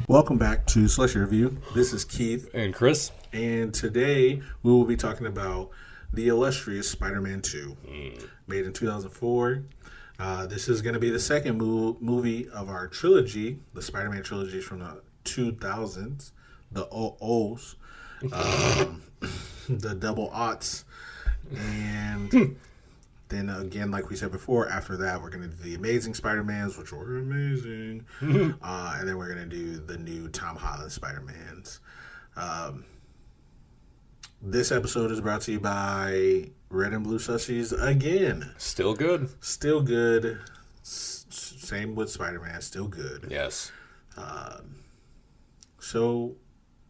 Welcome back to Slushie Review. This is Keith. And Chris. And today we will be talking about the illustrious Spider-Man 2, made in 2004. This is going to be the second movie of our trilogy, the Spider-Man trilogy from the 2000s, the OOs, the double aughts, and then again, like we said before, after that we're going to do the Amazing Spider-Mans, which were amazing, and then we're going to do the new Tom Holland Spider-Mans. This episode is brought to you by Red and Blue Slushies again. Still good. Still good. Same with Spider-Man. Still good. Yes. So,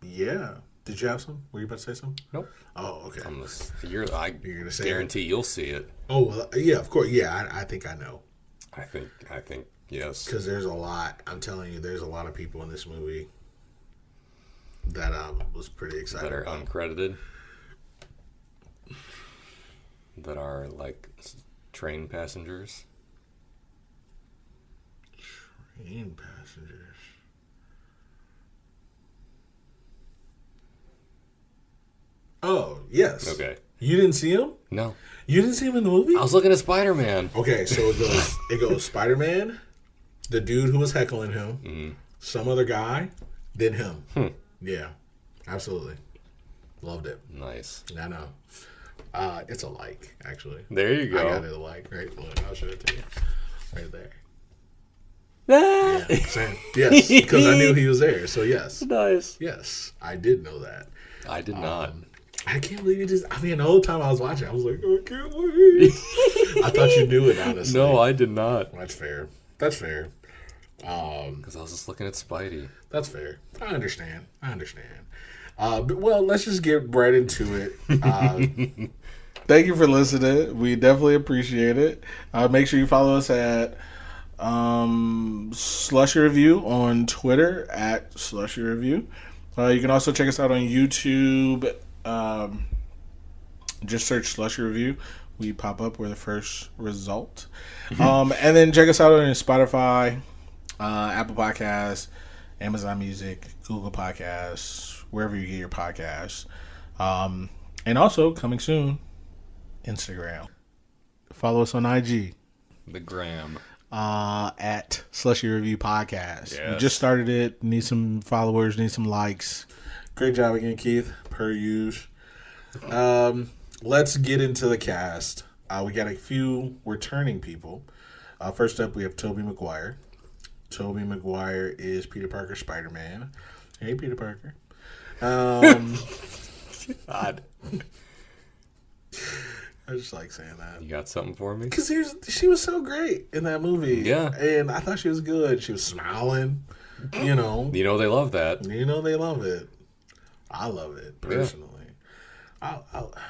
yeah. Did you have some? Were you about to say something? Nope. Oh, okay. You're gonna say guarantee you'll see it. Oh, well, yeah, of course. Yeah, I think I know. I think yes. Because there's a lot. I'm telling you, there's a lot of people in this movie that I was pretty excited that are about. uncredited. That are like train passengers. Train passengers. Oh, yes. Okay. You didn't see him? No. You didn't see him in the movie? I was looking at Spider-Man. Okay, so it goes Spider-Man, the dude who was heckling him, some other guy, then him. Yeah, absolutely. Loved it. Nice. I know. It's a like, actually. There you go. I got it a like. Right, look, I'll show it to you. Right there. Ah! Yeah, same. Yes, because I knew he was there. So yes. Nice. Yes, I did know that. I did not. I can't believe you just... I mean, the whole time I was watching, I was like, I can't wait. I thought you knew it, honestly. No, I did not. That's fair. That's fair. Because I was just looking at Spidey. That's fair. I understand. But, well, let's just get right into it. Thank you for listening. We definitely appreciate it. Make sure you follow us at Slushie Review on Twitter at Slushie Review. You can also check us out on YouTube. Just search Slushie Review. We pop up. We're the first result. And then check us out on Spotify, Apple Podcasts, Amazon Music, Google Podcasts, wherever you get your podcasts. And also, coming soon, Instagram. Follow us on IG. The gram. At Slushie Review Podcast. Yes. We just started it. Need some followers. Need some likes. Great job again, Keith. Per usual. Let's get into the cast. We got a few returning people. First up, we have Tobey Maguire. Tobey Maguire is Peter Parker Spider-Man. Hey, Peter Parker. God. I just like saying that. You got something for me? Because she was so great in that movie. Yeah. And I thought she was good. She was smiling. You know. You know they love that. You know they love it. I love it, personally.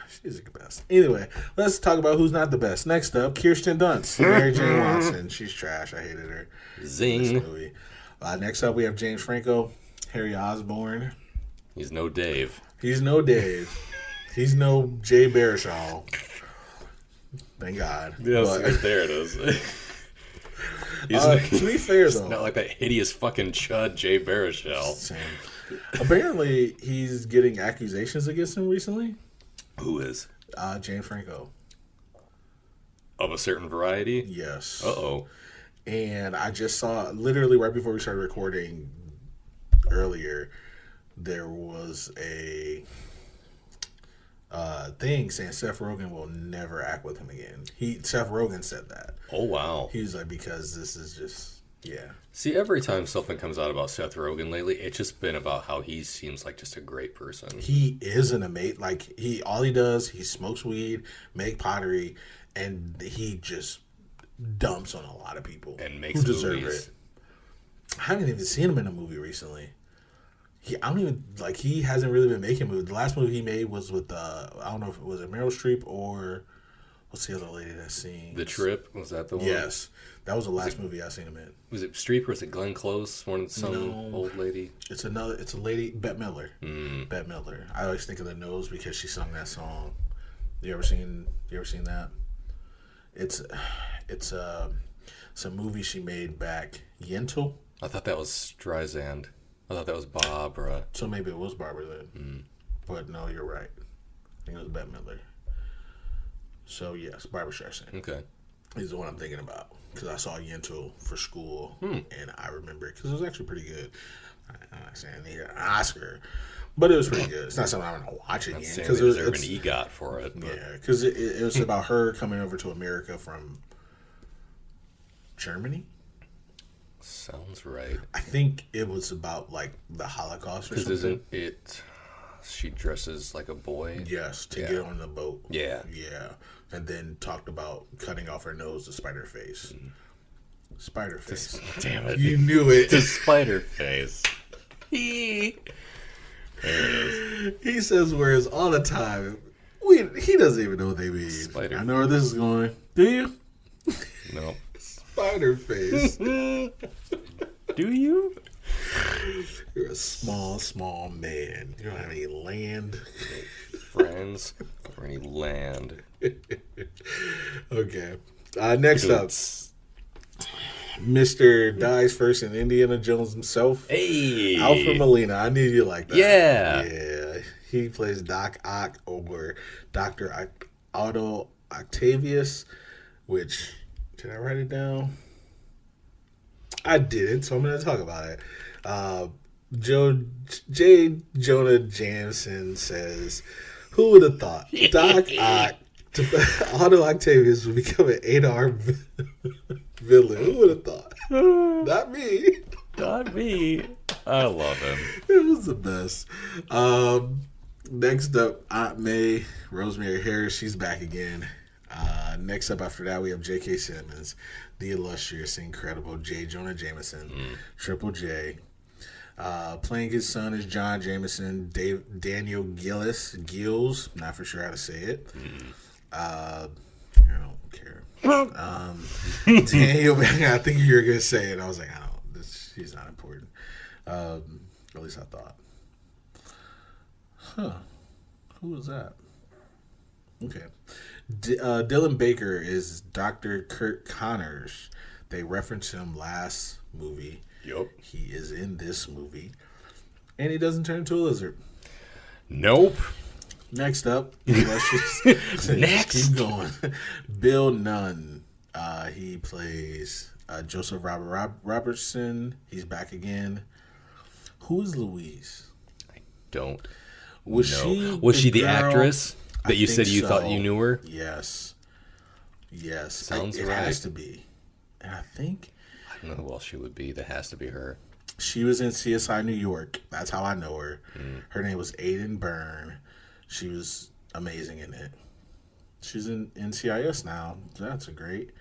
She's the best. Anyway, let's talk about who's not the best. Next up, Kirsten Dunst. Mary Jane Watson. She's trash. I hated her. Zing. In this movie. Next up, we have James Franco. Harry Osborn. He's no Dave. He's no Dave. He's no Jay Baruchel. Thank God. Yes, there it is. To be fair, though. Not like that hideous fucking chud Jay Baruchel. Same. Apparently, he's getting accusations against him recently. Who is? James Franco. Of a certain variety? Yes. Uh-oh. And I just saw, literally right before we started recording earlier, there was a thing saying Seth Rogen will never act with him again. Seth Rogen said that. Oh, wow. He's like, because this is just, yeah. See, every time something comes out about Seth Rogen lately, it's just been about how he seems like just a great person. He is an amazing, all he does, he smokes weed, make pottery, and he just dumps on a lot of people And makes who deserve movies. it. I haven't even seen him in a movie recently. He hasn't really been making movies. The last movie he made was with I don't know if it was Meryl Streep or what's the other lady that sings? The Trip, was that the one? Yes, that was the last movie I seen him in. Was it Streep or was it Glenn Close? Some No. old lady? It's a lady, Bette Midler. Bette Midler. I always think of the nose because she sung that song. You ever seen that? It's a movie she made back. Yentl. I thought that was Streisand. I thought that was Barbara. So maybe it was Barbara then. But no, you're right. I think it was Bette Midler. So yes, Barbara Streisand. Okay. Is the one I'm thinking about. Because I saw Yentl for school. And I remember it because it was actually pretty good. I'm not saying I needed an Oscar. But it was pretty good. It's not something I'm going to watch again. Because it was an EGOT for it. But. Yeah, because it was about her coming over to America from Germany. Sounds right. I think it was about like the Holocaust or something. Because isn't it? She dresses like a boy. Yes, to get on the boat. Yeah. Yeah, and then talked about cutting off her nose to spider face. Spider face. Damn it! You knew it. To spider face. There it is. He says words all the time. He doesn't even know what they mean. Spider. I know where this is going. Do you? No. Spider face. Do you? You're a small man. You don't have any land. Friends or any land. Okay. Next up, Mr. Dies First in Indiana Jones himself. Hey! Alfred Molina. I knew you liked that. Yeah. Yeah. He plays Doc Ock or Dr. Otto Octavius, which, did I write it down? I didn't, so I'm going to talk about it. J. Jonah Jameson says, who would have thought Doc Ock, Otto Octavius would become an 8-arm villain? Who would have thought? Not me. Not me. I love him. It was the best. Next up, Aunt May, Rosemary Harris. She's back again. Next up after that, we have J.K. Simmons, the illustrious, incredible J. Jonah Jameson, Triple J. Playing his son is John Jameson, Daniel Gills, not for sure how to say it. I don't care. Daniel, I think you were going to say it. I was like, I don't, she's not important. At least I thought. Huh. Who was that? Okay. Dylan Baker is Dr. Kurt Connors. They referenced him last movie. Yup. He is in this movie. And he doesn't turn into a lizard. Nope. Next up. Next. Keep going. Bill Nunn. He plays Joseph Robertson. He's back again. Who is Louise? I don't Was know. she Was she the girl? actress that you said you so. thought you knew her? Yes. Sounds it right. It has to be. And I think I don't know who else she would be. That has to be her. she was in CSI New York. That's how I know her. Her name was Aiden Byrne. She was amazing in it. She's in NCIS now. That's a great.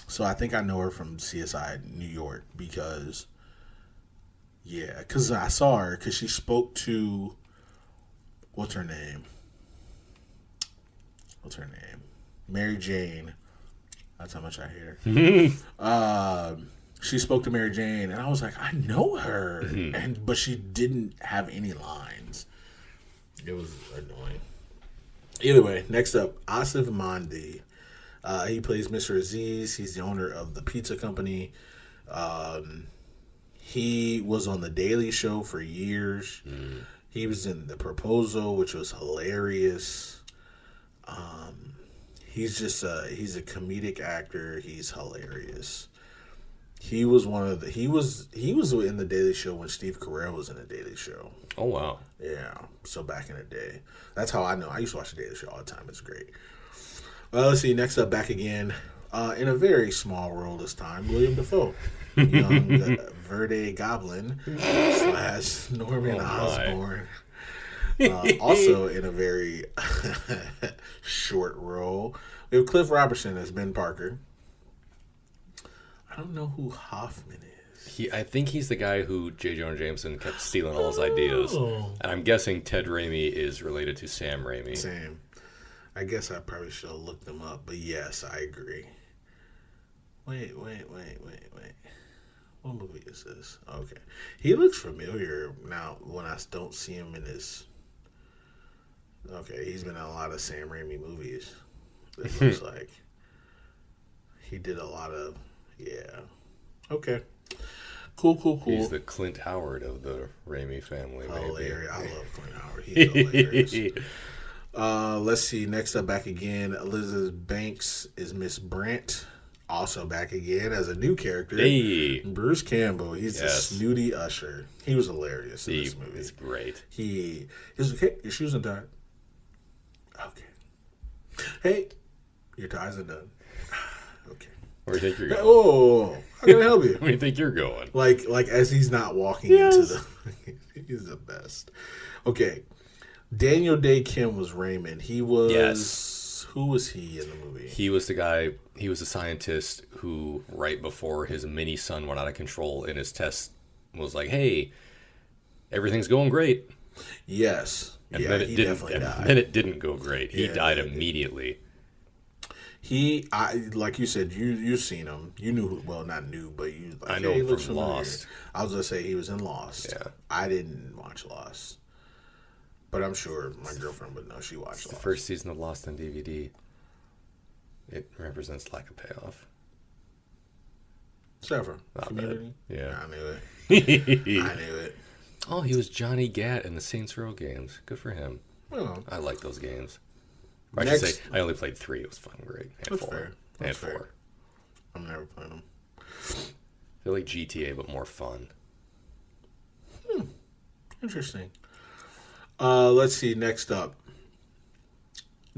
So I think I know her from CSI New York because I saw her because she spoke to, what's her name? Mary Jane. That's how much I hate her. She spoke to Mary Jane, and I was like, I know her, but she didn't have any lines. It was annoying. Either way, next up, Asif Mandi. He plays Mr. Aziz. He's the owner of the pizza company. He was on The Daily Show for years. He was in The Proposal, which was hilarious. He's a comedic actor. He's hilarious. He was he was in The Daily Show when Steve Carell was in The Daily Show. Oh, wow. Yeah, so back in the day. That's how I know. I used to watch The Daily Show all the time. It's great. Well, let's see. Next up, back again, in a very small role this time, William Dafoe. Young Verde Goblin / Norman Osborn. Also in a very short role. We have Cliff Robertson as Ben Parker. I don't know who Hoffman is. I think he's the guy who J. Jonah Jameson kept stealing all his ideas. And I'm guessing Ted Raimi is related to Sam Raimi. Same. I guess I probably should have looked them up, but yes, I agree. Wait. What movie is this? Okay. He looks familiar now when I don't see him in his... Okay, he's been in a lot of Sam Raimi movies. It looks like he did a lot of... Yeah. Okay. Cool. He's the Clint Howard of the Raimi family. Hilarious. I love Clint Howard. He's hilarious. Let's see. Next up, back again. Elizabeth Banks is Miss Brent. Also back again as a new character. Hey. Bruce Campbell. He's the snooty usher. He was hilarious in this movie. He's great. He was like, hey, your shoes untied. Okay. Hey, your ties are done. Okay. Where do you think you're going? Oh, how can I help you? Where do you think you're going? Like as he's not walking into the... He's the best. Okay. Daniel Day Kim was Raymond. He was... Yes. Who was he in the movie? He was the guy... He was a scientist who, right before his mini son went out of control in his test, was like, hey, everything's going great. Yes. And then it definitely died. And then it didn't go great. He died immediately. Like you said, you've seen him. You knew, well, not knew, but you. Like, I know him from familiar. Lost. I was gonna say he was in Lost. Yeah. I didn't watch Lost, but I'm sure my girlfriend would know. She watched Lost. The first season of Lost on DVD. It represents lack of payoff. Several. Community. Bad. Yeah. I knew it. Oh, he was Johnny Gat in the Saints Row games. Good for him. Well, I like those games. I should say, I only played 3. It was fucking great. And 4. Fair. And fair. 4. I'm never playing them. They're like GTA, but more fun. Interesting. Let's see. Next up,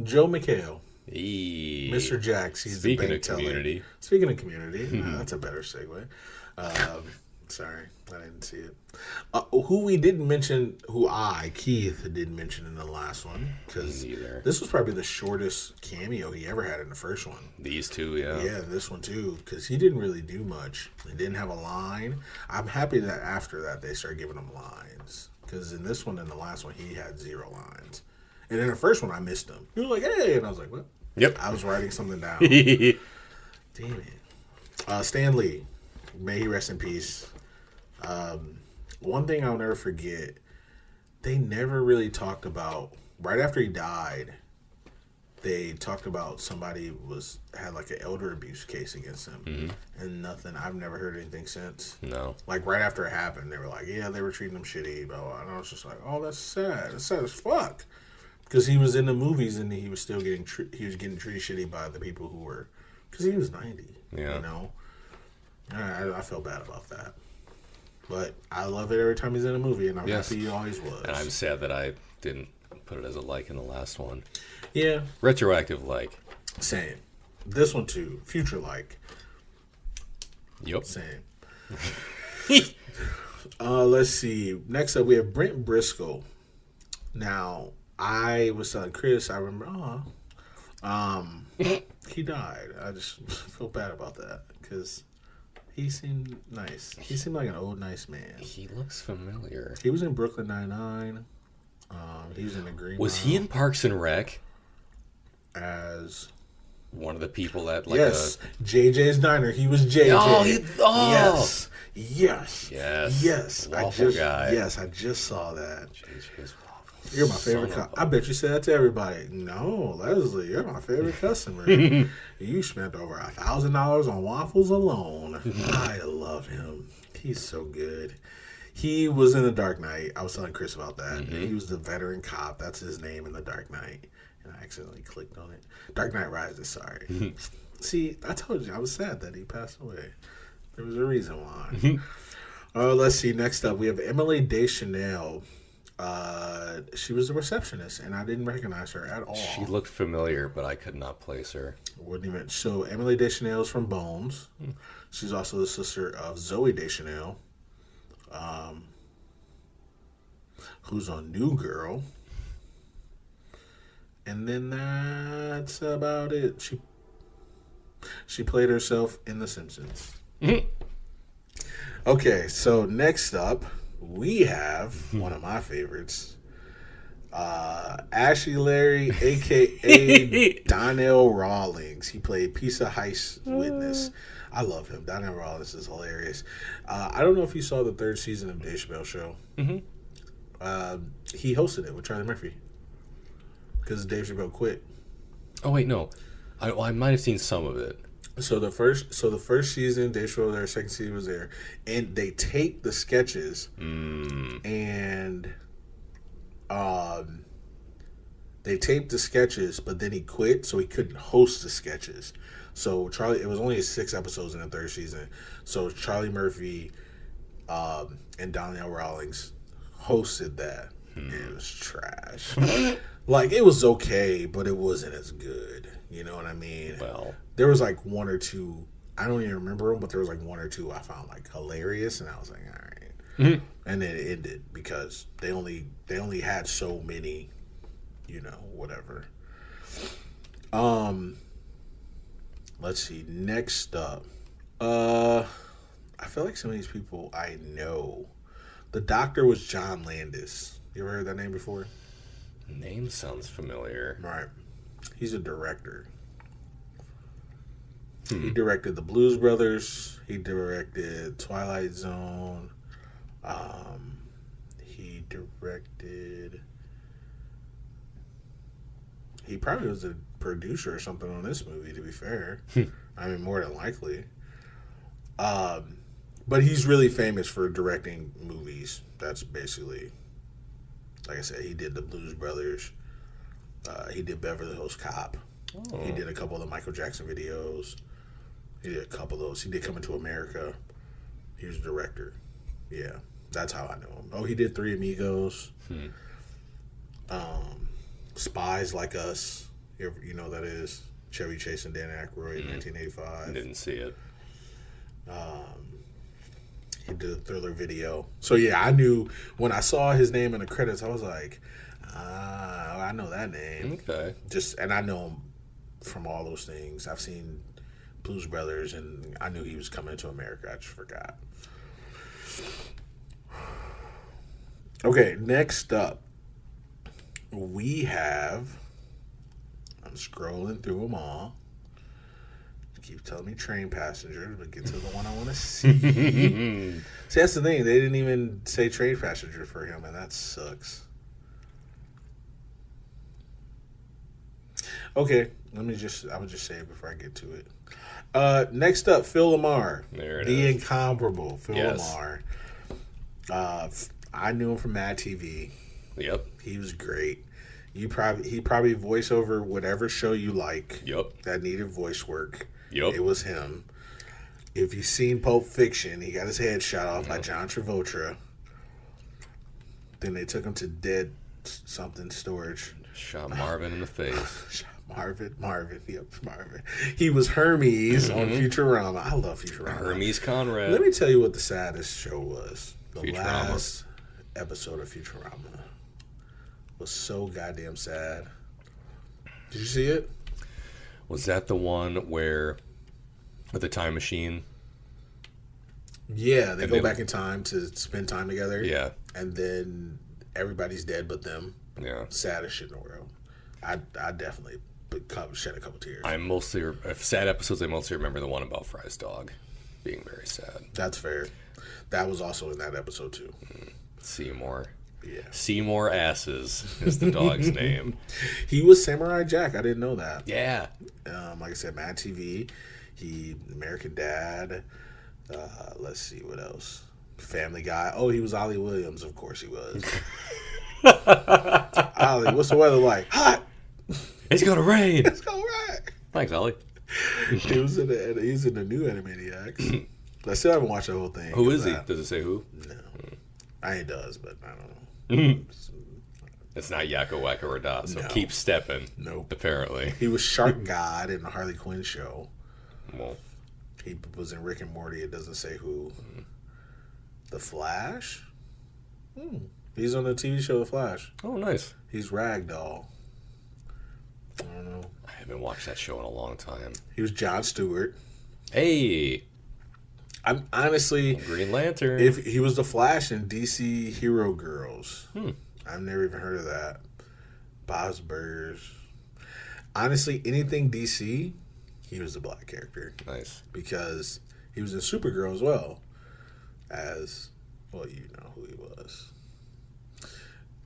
Joe McHale. Mr. Jax. He's Speaking the of Community. Speaking of Community. That's a better segue. Sorry, I didn't see it. Who we didn't mention, Keith, didn't mention in the last one. Because this was probably the shortest cameo he ever had in the first one. These two, yeah. Yeah, this one too. Because he didn't really do much. He didn't have a line. I'm happy that after that they started giving him lines. Because in this one and the last one, he had 0 lines. And in the first one, I missed him. He was like, hey. And I was like, what? Yep. I was writing something down. Damn it. Stan Lee. May he rest in peace. One thing I'll never forget, they never really talked about, right after he died, they talked about somebody had like an elder abuse case against him. Mm-hmm. And nothing. I've never heard anything since. No. Like right after it happened, they were like, yeah, they were treating him shitty, blah, blah. And I was just like, oh, that's sad. That's sad as fuck. Because he was in the movies and he was still getting treated shitty by the people who were, because he was 90. Yeah. You know? I felt bad about that. But I love it every time he's in a movie, and I'm happy he always was. And I'm sad that I didn't put it as a like in the last one. Yeah. Retroactive like. Same. This one too. Future like. Yep. Same. Let's see. Next up, we have Brent Briscoe. Now, I was telling Chris, I remember, he died. I just feel bad about that, because he seemed nice. He seemed like an old, nice man. He looks familiar. He was in Brooklyn Nine-Nine. He was in the Green Was Mile. he in Parks and Rec? As one of the people that, like, yes, JJ's Diner. He was JJ. Yes. Waffle guy. Yes, I just saw that. JJ's Waffles. You're my favorite. I bet you said that to everybody. No, Leslie, you're my favorite customer. You spent over $1,000 on waffles alone. I love him. He's so good. He was in The Dark Knight. I was telling Chris about that. Mm-hmm. He was the veteran cop. That's his name in The Dark Knight. And I accidentally clicked on it. Dark Knight Rises, sorry. See, I told you, I was sad that he passed away. There was a reason why. Let's see. Next up, we have Emily Deschanel. She was the receptionist, and I didn't recognize her at all. She looked familiar, but I could not place her. Wouldn't even. So Emily Deschanel is from Bones. She's also the sister of Zoe Deschanel, who's on New Girl. And then that's about it. She played herself in The Simpsons. Okay, so next up, we have one of my favorites, Ashley Larry, a.k.a. Donnell Rawlings. He played Pizza Heist Witness. I love him. Donnell Rawlings is hilarious. I don't know if you saw the 3rd season of Dave Chappelle Show. Mm-hmm. He hosted it with Charlie Murphy because Dave Chappelle quit. Oh, wait, no. I might have seen some of it. So the first season, Dave Chappelle was there. Second season was there, and they taped the sketches, and they taped the sketches, but then he quit, so he couldn't host the sketches. So it was only 6 episodes in the third season. So Charlie Murphy and Donnell Rawlings hosted that. It was trash. Like, it was okay, but it wasn't as good. You know what I mean? Well, there was like one or two. I don't even remember them, but there was like one or two I found like hilarious, and I was like, all right. And then it ended because they only had so many, whatever. Let's see. Next up, I feel like some of these people I know. The Doctor was John Landis. You ever heard that name before? name sounds familiar. Right. He's a director. He directed The Blues Brothers. He directed Twilight Zone. He probably was a producer or something on this movie, to be fair. I mean, more than likely. But he's really famous for directing movies. That's basically, like I said, he did The Blues Brothers. He did Beverly Hills Cop. Oh. He did a couple of the Michael Jackson videos. He did a couple of those. He did Coming to America. He was a director. Yeah, that's how I know him. Oh, he did Three Amigos. Spies Like Us. You know what that is? Chevy Chase and Dan Aykroyd, 1985. Didn't see it. He did a Thriller video. So yeah, I knew when I saw his name in the credits, I was like, I know that name. Okay. And I know him from all those things. I've seen Blues Brothers, and I knew he was coming to America. I just forgot. Okay, next up, we have. I'm scrolling through them all. Keep telling me Train Passenger, but get to the one I want to see. See, that's the thing. They didn't even say Train Passenger for him, and that sucks. Okay, I would just say it before I get to it. Next up, Phil Lamar. There it the is. incomparable Phil Lamar. I knew him from Mad TV. Yep. He was great. He probably voice over whatever show you like. Yep. That needed voice work. Yep. It was him. If you've seen Pulp Fiction, he got his head shot off by John Travolta. Then they took him to Dead something storage. Shot Marvin in the face. Marvin. Yep, Marvin. He was Hermes on Futurama. I love Futurama. Hermes Conrad. Let me tell you what the saddest show was. The Futurama. last episode of Futurama was so goddamn sad. Did you see it? Was that the one where, with the time machine? Yeah, they go back in time to spend time together. Yeah. And then everybody's dead but them. Yeah. Saddest shit in the world. I definitely shed a couple tears. Sad episodes, I mostly remember the one about Fry's dog being very sad. That's fair. That was also in that episode too. Seymour. Yeah. Seymour Asses is the dog's name. He was Samurai Jack. I didn't know that. Yeah. Like I said, Mad TV. He American Dad. Let's see what else. Family Guy. Oh, he was Ollie Williams. Of course he was. Ollie, what's the weather like? Hot. It's gonna rain. It's gonna rain. Thanks, Ollie. He was in the new Animaniacs. I still haven't watched the whole thing. Who is he? Does it say who? No. It does, but I don't know. It's not Yakko Wacko Radat, so No. keep stepping. Nope. Apparently. He was Shark God in the Harley Quinn show. Well, He was in Rick and Morty. It doesn't say who. The Flash? He's on the TV show The Flash. oh, nice. He's Ragdoll. I don't know. I haven't watched that show in a long time. He was Jon Stewart. Hey, I'm honestly, Green Lantern. if he was the Flash in DC Hero Girls, Hmm. I've never even heard of that. Bob's Burgers. Honestly, anything DC, he was the black character Nice. because he was in Supergirl as well. As well, you know who he was.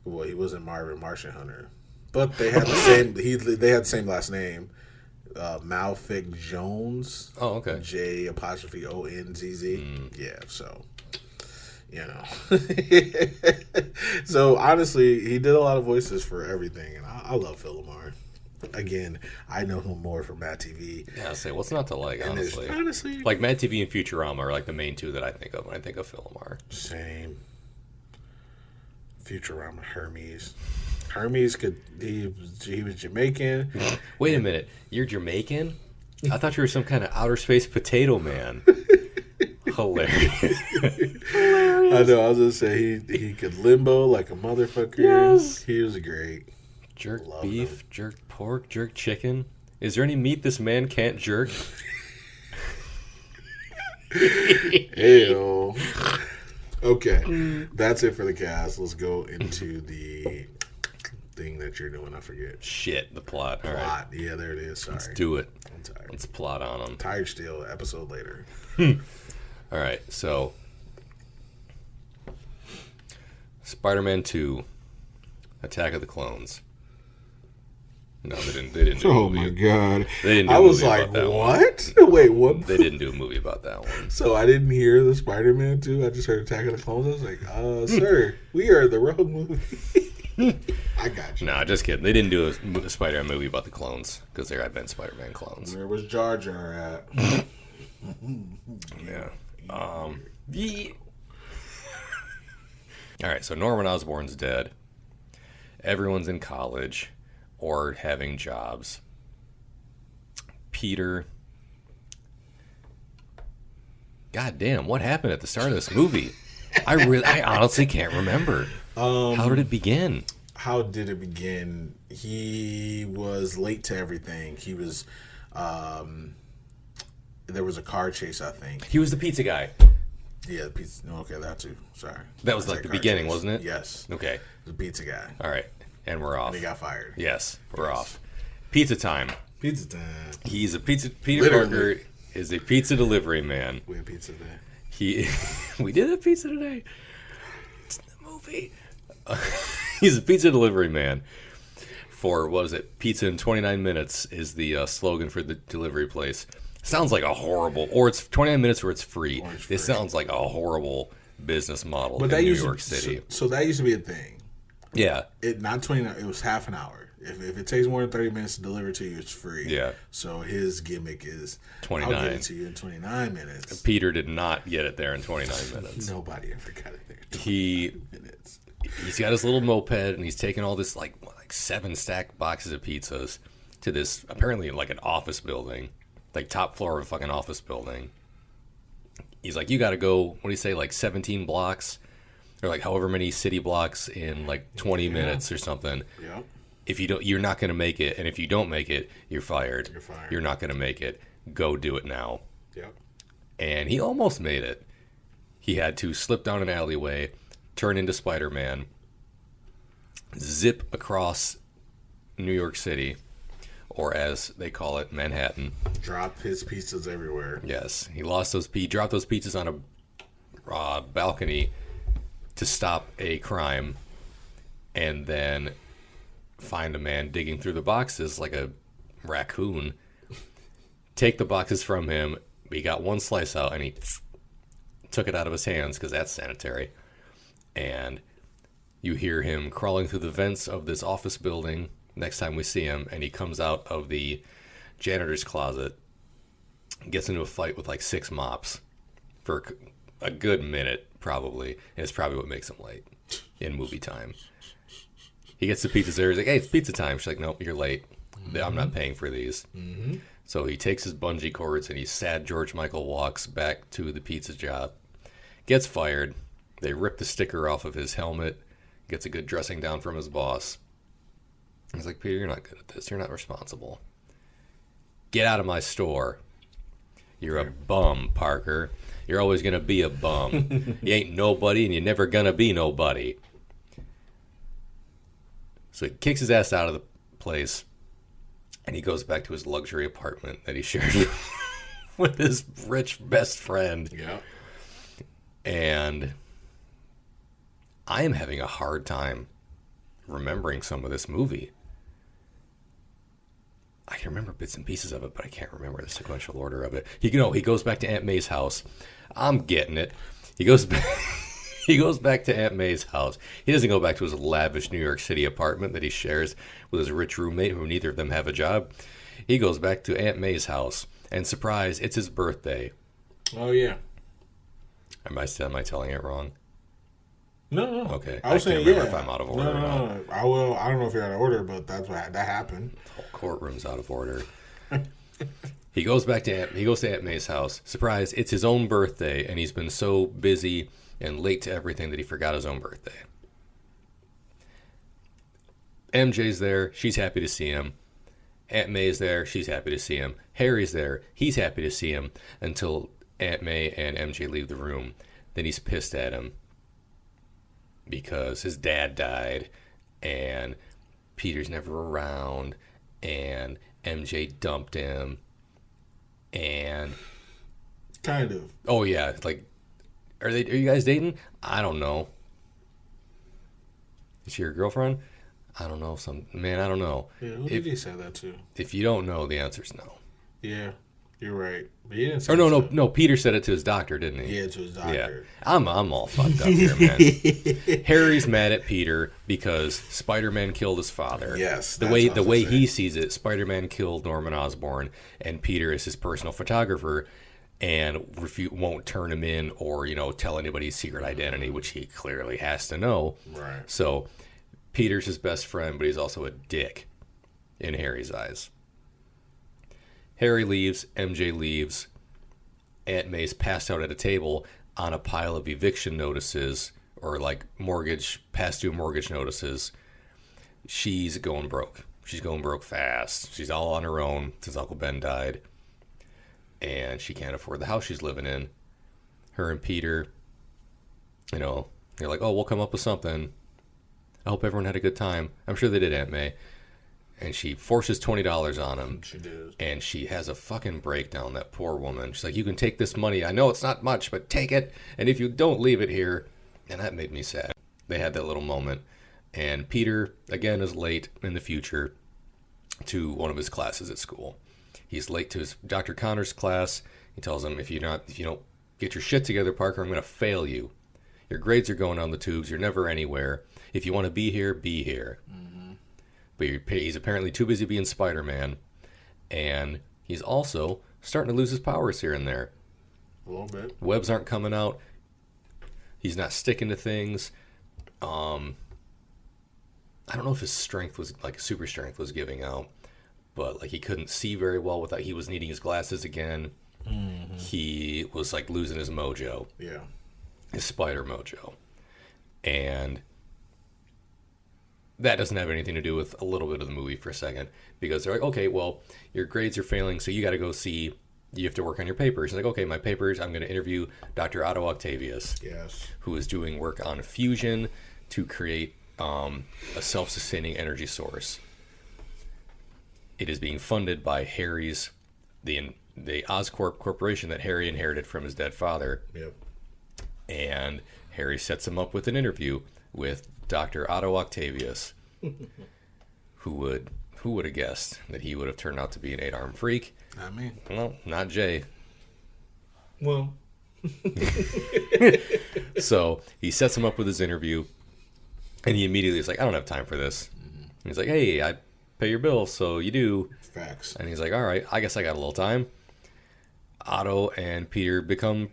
Well, he wasn't Martian Hunter, but they had the same. They had the same last name. Malfic Jones. Oh, okay. J apostrophe ONZZ. Yeah, so so honestly, he did a lot of voices for everything, and I love Phil Lamar. Again, I know him more from Mad TV. Yeah, I say what's not to like, honestly. Honestly, like Mad TV and Futurama are like the main two that I think of when I think of Phil Lamar. Same. Futurama, Hermes. Hermes he was Jamaican. Wait a minute, you're Jamaican? I thought you were some kind of outer space potato man. Hilarious. I know. I was gonna say he could limbo like a motherfucker. Yes. He was great. Jerk beef, jerk pork, jerk chicken. Is there any meat this man can't jerk? Heyo. Okay, that's it for the cast. Let's go into the thing that you're doing. I forget. Shit, the plot. All right. Yeah, there it is. Sorry. Let's do it. I'm tired. Let's plot on them. Tired still. Episode later. All right, so Spider-Man 2, Attack of the Clones. No, they didn't do a movie. Oh my god! They didn't. I was like, what? Wait, what? They didn't do a movie about that one. So I didn't hear the Spider-Man 2. I just heard Attack of the Clones. I was like, sir, we are the wrong movie. I got you. Nah, just kidding. They didn't do a Spider-Man movie about the clones because there had been Spider-Man clones. Where was Jar Jar at? Yeah. All right, so Norman Osborn's dead. Everyone's in college or having jobs. Peter. God damn, what happened at the start of this movie? I honestly can't remember. How did it begin? How did it begin? He was late to everything. He was there was a car chase, I think. He was the pizza guy. Yeah, the pizza. Okay, that too. Sorry. That was like the beginning, wasn't it? Yes. Okay. The pizza guy. All right. And we're off. And he got fired. Yes, we're off. Pizza time. Pizza time. He's a pizza. Peter Parker is a pizza delivery man. We had pizza today. We did have pizza today. It's in the movie. He's a pizza delivery man. For, what was it? Pizza in 29 minutes is the slogan for the delivery place. Sounds like a horrible, or it's 29 minutes or it's free. This sounds like a horrible business model in New York City. So that used to be a thing. Yeah. Not 29, it was half an hour. If it takes more than 30 minutes to deliver to you, it's free. Yeah. So his gimmick is 29. I'll get it to you in 29 minutes. Peter did not get it there in 29 minutes. Nobody ever got it there in 29 minutes. He's got his little moped, and he's taking all this, like 7 stacked boxes of pizzas to this, apparently, like an office building. Like, top floor of a fucking office building. He's like, you gotta go, what do you say, like 17 blocks? Or like however many city blocks in like 20 minutes or something. Yep. If you don't, you're not gonna make it. And if you don't make it, you're fired. You're not gonna make it. Go do it now. Yep. And he almost made it. He had to slip down an alleyway, turn into Spider-Man, zip across New York City, or as they call it, Manhattan. Drop his pizzas everywhere. Yes, he dropped those pizzas on a balcony to stop a crime, and then find a man digging through the boxes like a raccoon. Take the boxes from him. He got one slice out, and he took it out of his hands because that's sanitary. And you hear him crawling through the vents of this office building next time we see him, and he comes out of the janitor's closet, gets into a fight with like 6 mops for a good minute, probably, and it's probably what makes him late in movie time. He gets the pizzas there. He's like, hey, it's pizza time. She's like, nope, you're late. I'm not paying for these. Mm-hmm. So he takes his bungee cords, and he's sad George Michael walks back to the pizza job, gets fired. They rip the sticker off of his helmet, gets a good dressing down from his boss. He's like, Peter, you're not good at this. You're not responsible. Get out of my store. You're a bum, Parker. You're always going to be a bum. You ain't nobody, and you're never going to be nobody. So he kicks his ass out of the place, and he goes back to his luxury apartment that he shared with his rich best friend. Yeah. And I am having a hard time remembering some of this movie. I can remember bits and pieces of it, but I can't remember the sequential order of it. He goes back to Aunt May's house. I'm getting it. He goes back. He goes back to Aunt May's house. He doesn't go back to his lavish New York City apartment that he shares with his rich roommate, who neither of them have a job. He goes back to Aunt May's house, and surprise, it's his birthday. Oh yeah. Am I telling it wrong? No. Okay. I was saying, remember if I'm out of order. No. I will. I don't know if you're out of order, but that happened. The whole courtroom's out of order. He goes to Aunt May's house. Surprise! It's his own birthday, and he's been so busy and late to everything that he forgot his own birthday. MJ's there. She's happy to see him. Aunt May's there. She's happy to see him. Harry's there. He's happy to see him until Aunt May and MJ leave the room. Then he's pissed at him because his dad died and Peter's never around and MJ dumped him and kind of. Oh yeah, like are you guys dating? I don't know. Is she your girlfriend? I don't know. I don't know. Yeah, who did he say that to? If you don't know, the answer's no. Yeah, you're right. But he didn't say no. Peter said it to his doctor, didn't he? Yeah, to his doctor. Yeah. I'm all fucked up here, man. Harry's mad at Peter because Spider-Man killed his father. Yes. The way he sees it, Spider-Man killed Norman Osborn, and Peter is his personal photographer, and won't turn him in or tell anybody his secret identity, which he clearly has to know. Right. So Peter's his best friend, but he's also a dick in Harry's eyes. Harry leaves, MJ leaves, Aunt May's passed out at a table on a pile of eviction notices or like past due mortgage notices. She's going broke. She's going broke fast. She's all on her own since Uncle Ben died. And she can't afford the house she's living in. Her and Peter, they're like, oh, we'll come up with something. I hope everyone had a good time. I'm sure they did, Aunt May. And she forces $20 on him. She did. And she has a fucking breakdown, that poor woman. She's like, you can take this money. I know it's not much, but take it. And if you don't leave it here. And that made me sad. They had that little moment. And Peter, again, is late in the future to one of his classes at school. He's late to his Dr. Connor's class. He tells him, if you don't get your shit together, Parker, I'm going to fail you. Your grades are going down the tubes. You're never anywhere. If you want to be here, be here. Mm-hmm. But he's apparently too busy being Spider-Man. And he's also starting to lose his powers here and there. A little bit. Webs aren't coming out. He's not sticking to things. I don't know if his strength was, like, super strength was giving out. But, like, he couldn't see very well without... He was needing his glasses again. Mm-hmm. He was, like, losing his mojo. Yeah. His spider mojo. And that doesn't have anything to do with a little bit of the movie for a second. Because they're like, okay, well, your grades are failing, so you got to go see... You have to work on your papers. He's like, okay, my papers, I'm going to interview Dr. Otto Octavius. Yes. Who is doing work on fusion to create a self-sustaining energy source. It is being funded by Harry's... the Oscorp Corporation that Harry inherited from his dead father. Yep. And Harry sets him up with an interview with Dr. Otto Octavius. Who would have guessed that he would have turned out to be an 8-armed freak? Not me. Well, not Jay. Well. So he sets him up with his interview, and he immediately is like, I don't have time for this. Mm-hmm. He's like, hey, I pay your bill, so you do. Facts. And he's like, all right, I guess I got a little time. Otto and Peter become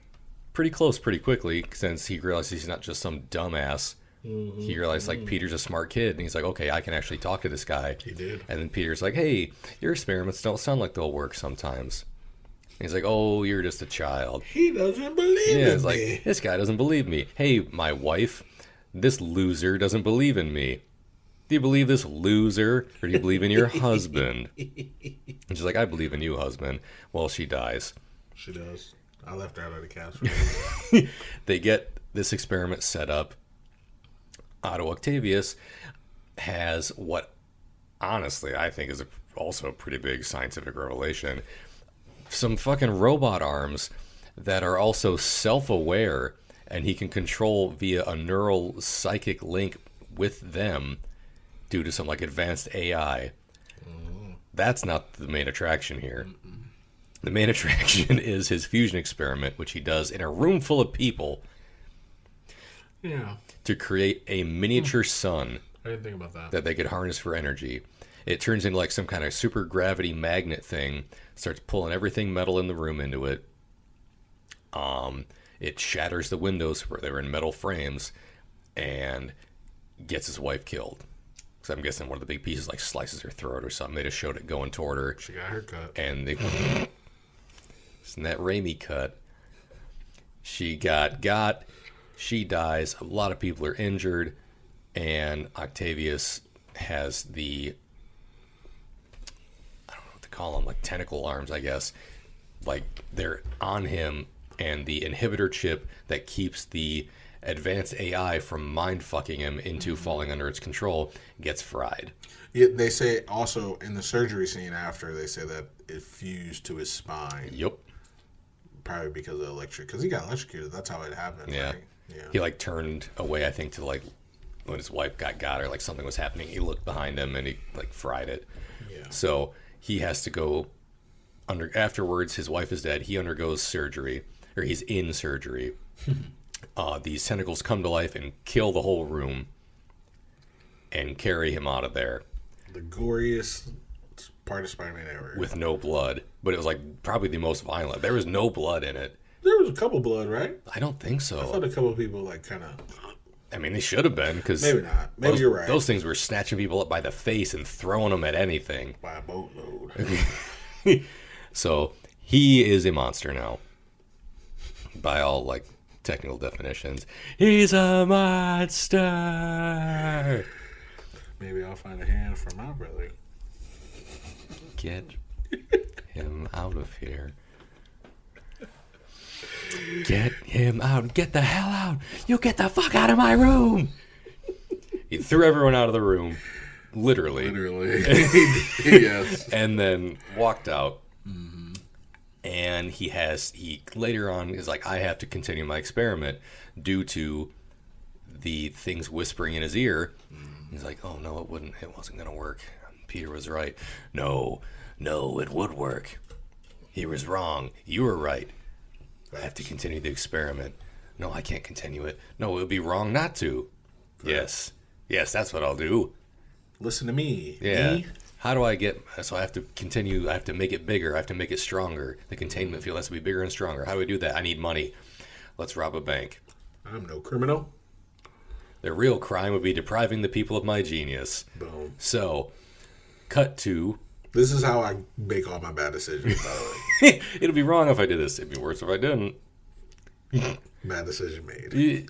pretty close pretty quickly since he realizes he's not just some dumbass. Mm-hmm. He realized, like, Peter's a smart kid, and he's like, okay, I can actually talk to this guy. He did. And then Peter's like, hey, your experiments don't sound like they'll work sometimes. And he's like, oh, you're just a child. He doesn't believe in me. It's like, this guy doesn't believe me. Hey, my wife, this loser doesn't believe in me. Do you believe this loser, or do you believe in your husband? And she's like, I believe in you, husband. Well, she dies. She does. I left her out of the cast. They get this experiment set up. Otto Octavius has what, honestly, I think is also a pretty big scientific revelation. Some fucking robot arms that are also self-aware, and he can control via a neural psychic link with them due to some, like, advanced AI. that's not the main attraction here. The main attraction is his fusion experiment, which he does in a room full of people. Yeah. To create a miniature sun. I didn't think about that. That they could harness for energy. It turns into like some kind of super gravity magnet thing. Starts pulling everything metal in the room into it. It shatters the windows where they were in metal frames, and gets his wife killed. So I'm guessing one of the big pieces like slices her throat or something. They just showed it going toward her. She got her cut. And they in that Raimi cut. She got. She dies. A lot of people are injured, and Octavius has the, I don't know what to call them, like tentacle arms, I guess. Like they're on him, and the inhibitor chip that keeps the advanced AI from mind fucking him into falling under its control gets fried. Yeah, they say also in the surgery scene after, they say that it fused to his spine. Yep. Probably because of because he got electrocuted. That's how it happened. Yeah. Right? Yeah. He like turned away, I think, to like when his wife got or like something was happening. He looked behind him and he like fried it. Yeah. So he has to go afterwards. His wife is dead. He undergoes surgery, or he's in surgery. These tentacles come to life and kill the whole room and carry him out of there. The goriest part of Spider-Man ever. With no blood. But it was like probably the most violent. There was no blood in it. There was a couple blood, right? I don't think so. I thought a couple of people like kind of... I mean, they should have been, because... Maybe not. Maybe you're right. Those things were snatching people up by the face and throwing them at anything. By a boatload. So, he is a monster now. By all, like, technical definitions. He's a monster! Maybe I'll find a hand for my brother. Get him out of here. Get him out. Get the hell out. You get the fuck out of my room. He threw everyone out of the room. Literally. Yes. And then walked out. Mm-hmm. And he later on is like, I have to continue my experiment due to the things whispering in his ear. He's like, oh no, it wasn't going to work. Peter was right. No, it would work. He was wrong. You were right. I have to continue the experiment. No, I can't continue it. No, it would be wrong not to. Right. Yes, that's what I'll do. Listen to me. Yeah. Me? How do I so I have to continue, I have to make it bigger, I have to make it stronger. The containment field has to be bigger and stronger. How do I do that? I need money. Let's rob a bank. I'm no criminal. The real crime would be depriving the people of my genius. Boom. So, cut to... This is how I make all my bad decisions, by the way. It'd be wrong if I did this. It'd be worse if I didn't. Bad decision made.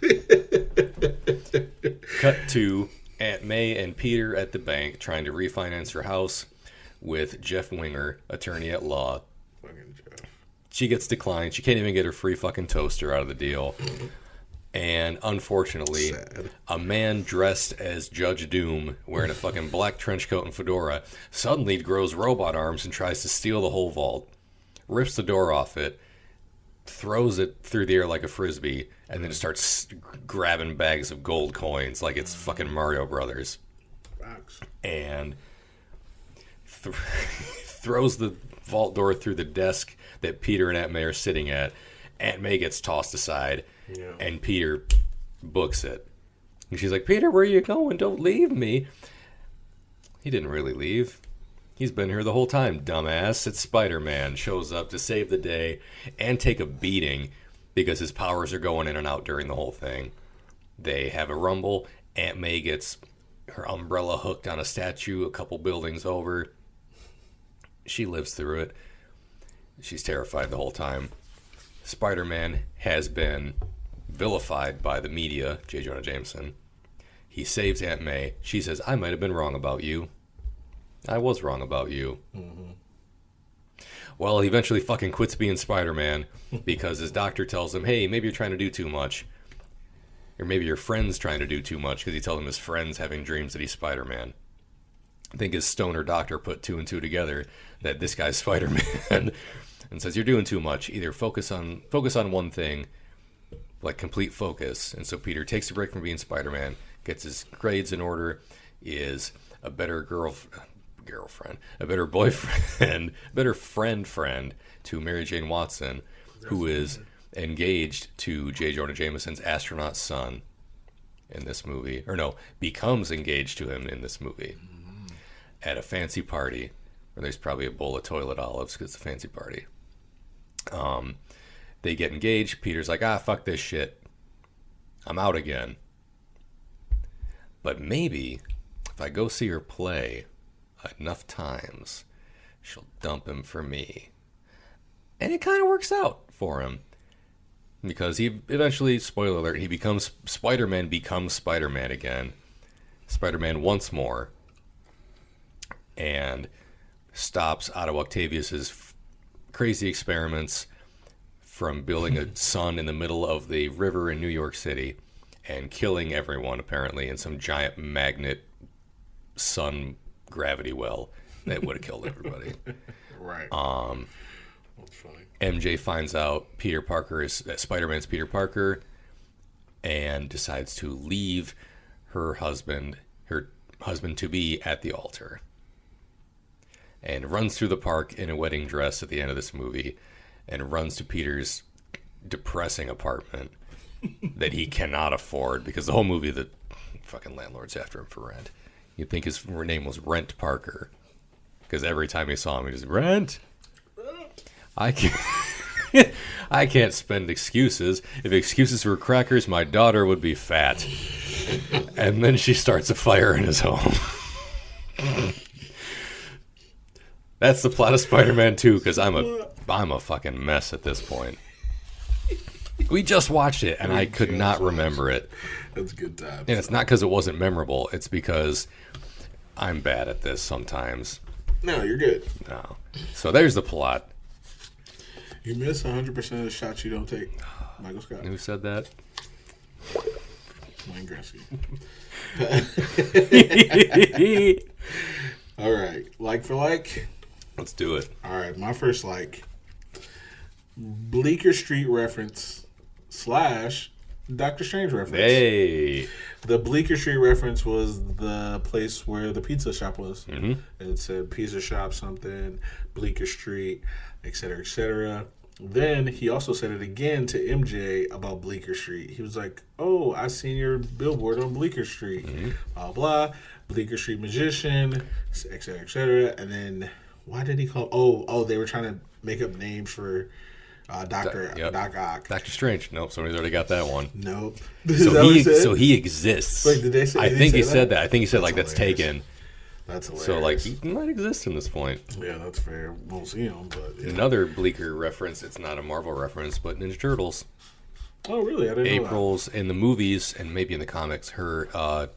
Cut to Aunt May and Peter at the bank trying to refinance her house with Jeff Winger, attorney at law. Fucking Jeff. She gets declined. She can't even get her free fucking toaster out of the deal. And unfortunately, Sad. A man dressed as Judge Doom, wearing a fucking black trench coat and fedora, suddenly grows robot arms and tries to steal the whole vault. Rips the door off it, throws it through the air like a frisbee, and then starts grabbing bags of gold coins like it's fucking Mario Brothers. Rocks. And throws the vault door through the desk that Peter and Aunt May are sitting at. Aunt May gets tossed aside. Yeah. And Peter books it. And she's like, Peter, where are you going? Don't leave me. He didn't really leave. He's been here the whole time, dumbass. It's Spider-Man. Shows up to save the day and take a beating because his powers are going in and out during the whole thing. They have a rumble. Aunt May gets her umbrella hooked on a statue a couple buildings over. She lives through it. She's terrified the whole time. Spider-Man has been vilified by the media, J. Jonah Jameson. He saves Aunt May. She says, I might have been wrong about you. I was wrong about you. Mm-hmm. Well, he eventually fucking quits being Spider-Man because his doctor tells him, hey, maybe you're trying to do too much. Or maybe your friend's trying to do too much, because he tells him his friend's having dreams that he's Spider-Man. I think his stoner doctor put two and two together that this guy's Spider-Man and says, you're doing too much. Either focus on one thing, like complete focus. And so Peter takes a break from being Spider-Man, gets his grades in order, is a better girlfriend, a better boyfriend, a better friend to Mary Jane Watson, who is engaged to J. Jonah Jameson's astronaut son in this movie. Or no, becomes engaged to him in this movie at a fancy party where there's probably a bowl of toilet olives because it's a fancy party. They get engaged. Peter's like, fuck this shit. I'm out again. But maybe if I go see her play enough times, she'll dump him for me. And it kind of works out for him. Because he eventually, spoiler alert, he becomes Spider-Man again. Spider-Man once more. And stops Otto Octavius's crazy experiments from building a sun in the middle of the river in New York City and killing everyone, apparently, in some giant magnet sun gravity well that would have killed everybody. Right. That's funny. MJ finds out Peter Parker is Spider-Man's Peter Parker and decides to leave her husband to be at the altar. And runs through the park in a wedding dress at the end of this movie and runs to Peter's depressing apartment that he cannot afford because the whole movie the fucking landlord's after him for rent. You'd think his name was Rent Parker because every time he saw him he just, Rent? I can't spend excuses. If excuses were crackers, my daughter would be fat. And then she starts a fire in his home. That's the plot of Spider-Man 2, because I'm a fucking mess at this point. We just watched it, and I could not remember it. That's good time. And it's not because it wasn't memorable. It's because I'm bad at this sometimes. No, you're good. No. So there's the plot. You miss 100% of the shots you don't take. Michael Scott. Who said that? Wayne Gretzky. All right. Like for like? Let's do it. All right. My first like. Bleecker Street reference / Doctor Strange reference. Hey. The Bleecker Street reference was the place where the pizza shop was. Mm-hmm. It said pizza shop something, Bleecker Street, etc., etc. Then he also said it again to MJ about Bleecker Street. He was like, "Oh, I seen your billboard on Bleecker Street, blah blah, Bleecker Street magician, etc., etc." And then why did he call? Oh, they were trying to make up names for Doc Ock. Doctor Strange. Nope, somebody's already got that one. Nope. So he exists. Wait, did they say? I think he said that. I think he said that's taken. That's hilarious. So like he might exist in this point. Yeah, that's fair. Won't see him, but yeah. Another Bleecker reference. It's not a Marvel reference, but Ninja Turtles. Oh, really? I didn't know that. April's in the movies and maybe in the comics. Her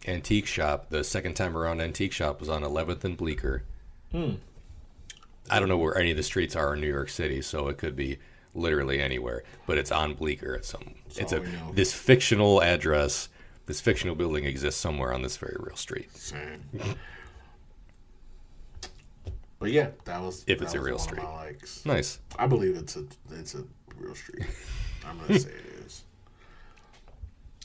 antique shop, the second time around antique shop, was on 11th and Bleecker. I don't know where any of the streets are in New York City, so it could be literally anywhere. But it's on Bleecker. This fictional address, this fictional building exists somewhere on this very real street. Same. But yeah, that was a real street. Of my likes. Nice. I believe it's a real street. I'm gonna say it is.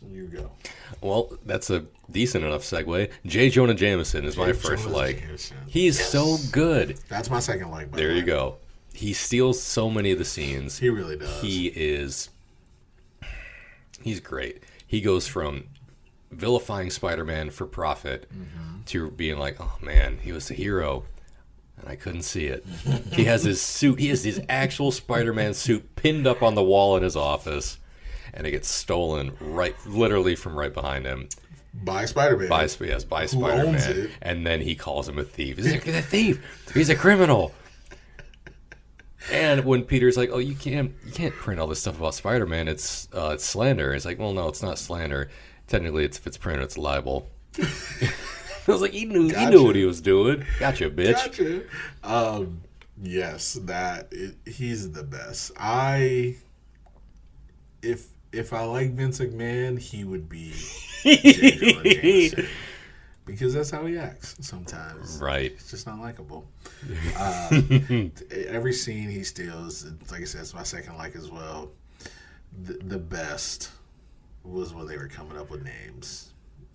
You go. Well, that's a decent enough segue. J. Jonah Jameson is my first like. He's so good. That's my second like. There you go. He steals so many of the scenes. He really does. He's great. He goes from vilifying Spider-Man for profit to being like, oh man, he was a hero, and I couldn't see it. He has his suit. He has his actual Spider-Man suit pinned up on the wall in his office. And it gets stolen literally from right behind him. By Spider-Man. By Spider-Man. And then he calls him a thief. He's a thief. He's a criminal. And when Peter's like, "Oh, you can't print all this stuff about Spider-Man. It's slander." It's like, "Well, no, it's not slander. Technically, if it's printed, it's libel." I was like, he knew what he was doing. Gotcha, bitch. Gotcha. Yes, he's the best. If I like Vince McMahon, he would be J. Jonah Jameson. Because that's how he acts sometimes. Right. It's just not likable. Every scene he steals, like I said, it's my second like as well. The best was when they were coming up with names.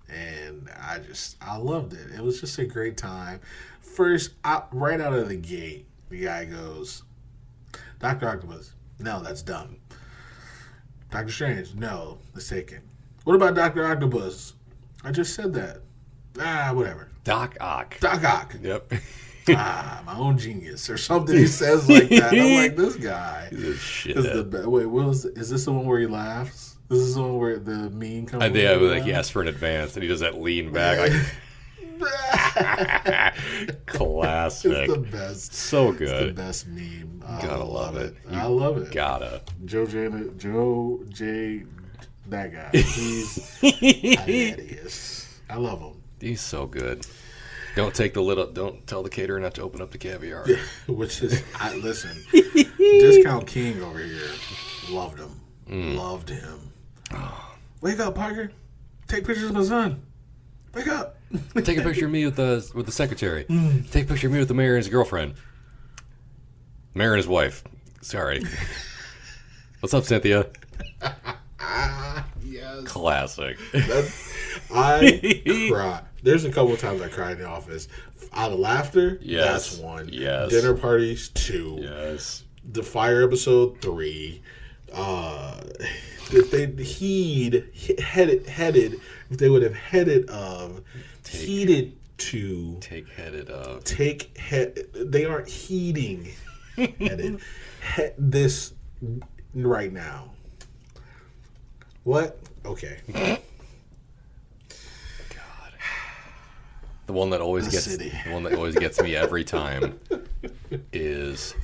and I loved it. It was just a great time. First, right out of the gate, the guy goes, Dr. Octopus, no, that's dumb. Doctor Strange, no, mistaken. What about Dr. Octopus? I just said that. Whatever. Doc Ock. Doc Ock. Yep. My own genius, or something he says like that. I'm like, this guy He's a shit. Wait, is this the one where he laughs? This is the one where the meme comes. I think like he asked for an advance, and he does that lean back. Like, classic. It's the best. So good. It's the best meme. Gotta love it. I love it. Gotta. Joe J, that guy. He's hilarious. I love him. He's so good. Don't tell the caterer not to open up the caviar. Which is, listen, Discount King over here loved him. Loved him. Wake up, Parker. Take pictures of my son. Wake up. Take a picture of me with the secretary. Take a picture of me with the mayor and his girlfriend. Mayor and his wife. Sorry. What's up, Cynthia? Yes. Classic. I cry. There's a couple of times I cried in the office. Out of laughter, Yes. that's 1. Yes. Dinner parties, 2. Yes. The fire episode, 3. If they headed, if they would have headed of, heated to, they aren't heating, headed, this right now. What? Okay. The one that always gets me every time is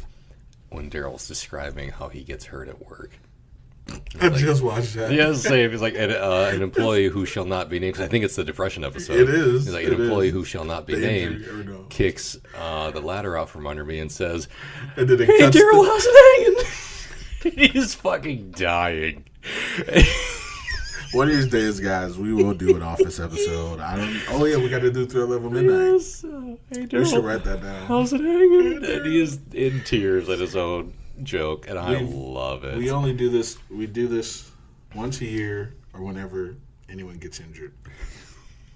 when Daryl's describing how he gets hurt at work. I just watched that. Yeah, same. He's like an employee who shall not be named. 'Cause I think it's the depression episode. It is. He's like, an employee who shall not be named kicks the ladder out from under me and says, And then "Hey, Daryl, how's it hanging?" He's fucking dying. One of these days, guys, we will do an Office episode. Oh yeah, we got to do Thrill Level Midnight. Yes. Hey, Daryl, We should write that down. how's it hanging? And he is in tears at his own joke, and I love it. We only do this. We do this once a year, or whenever anyone gets injured.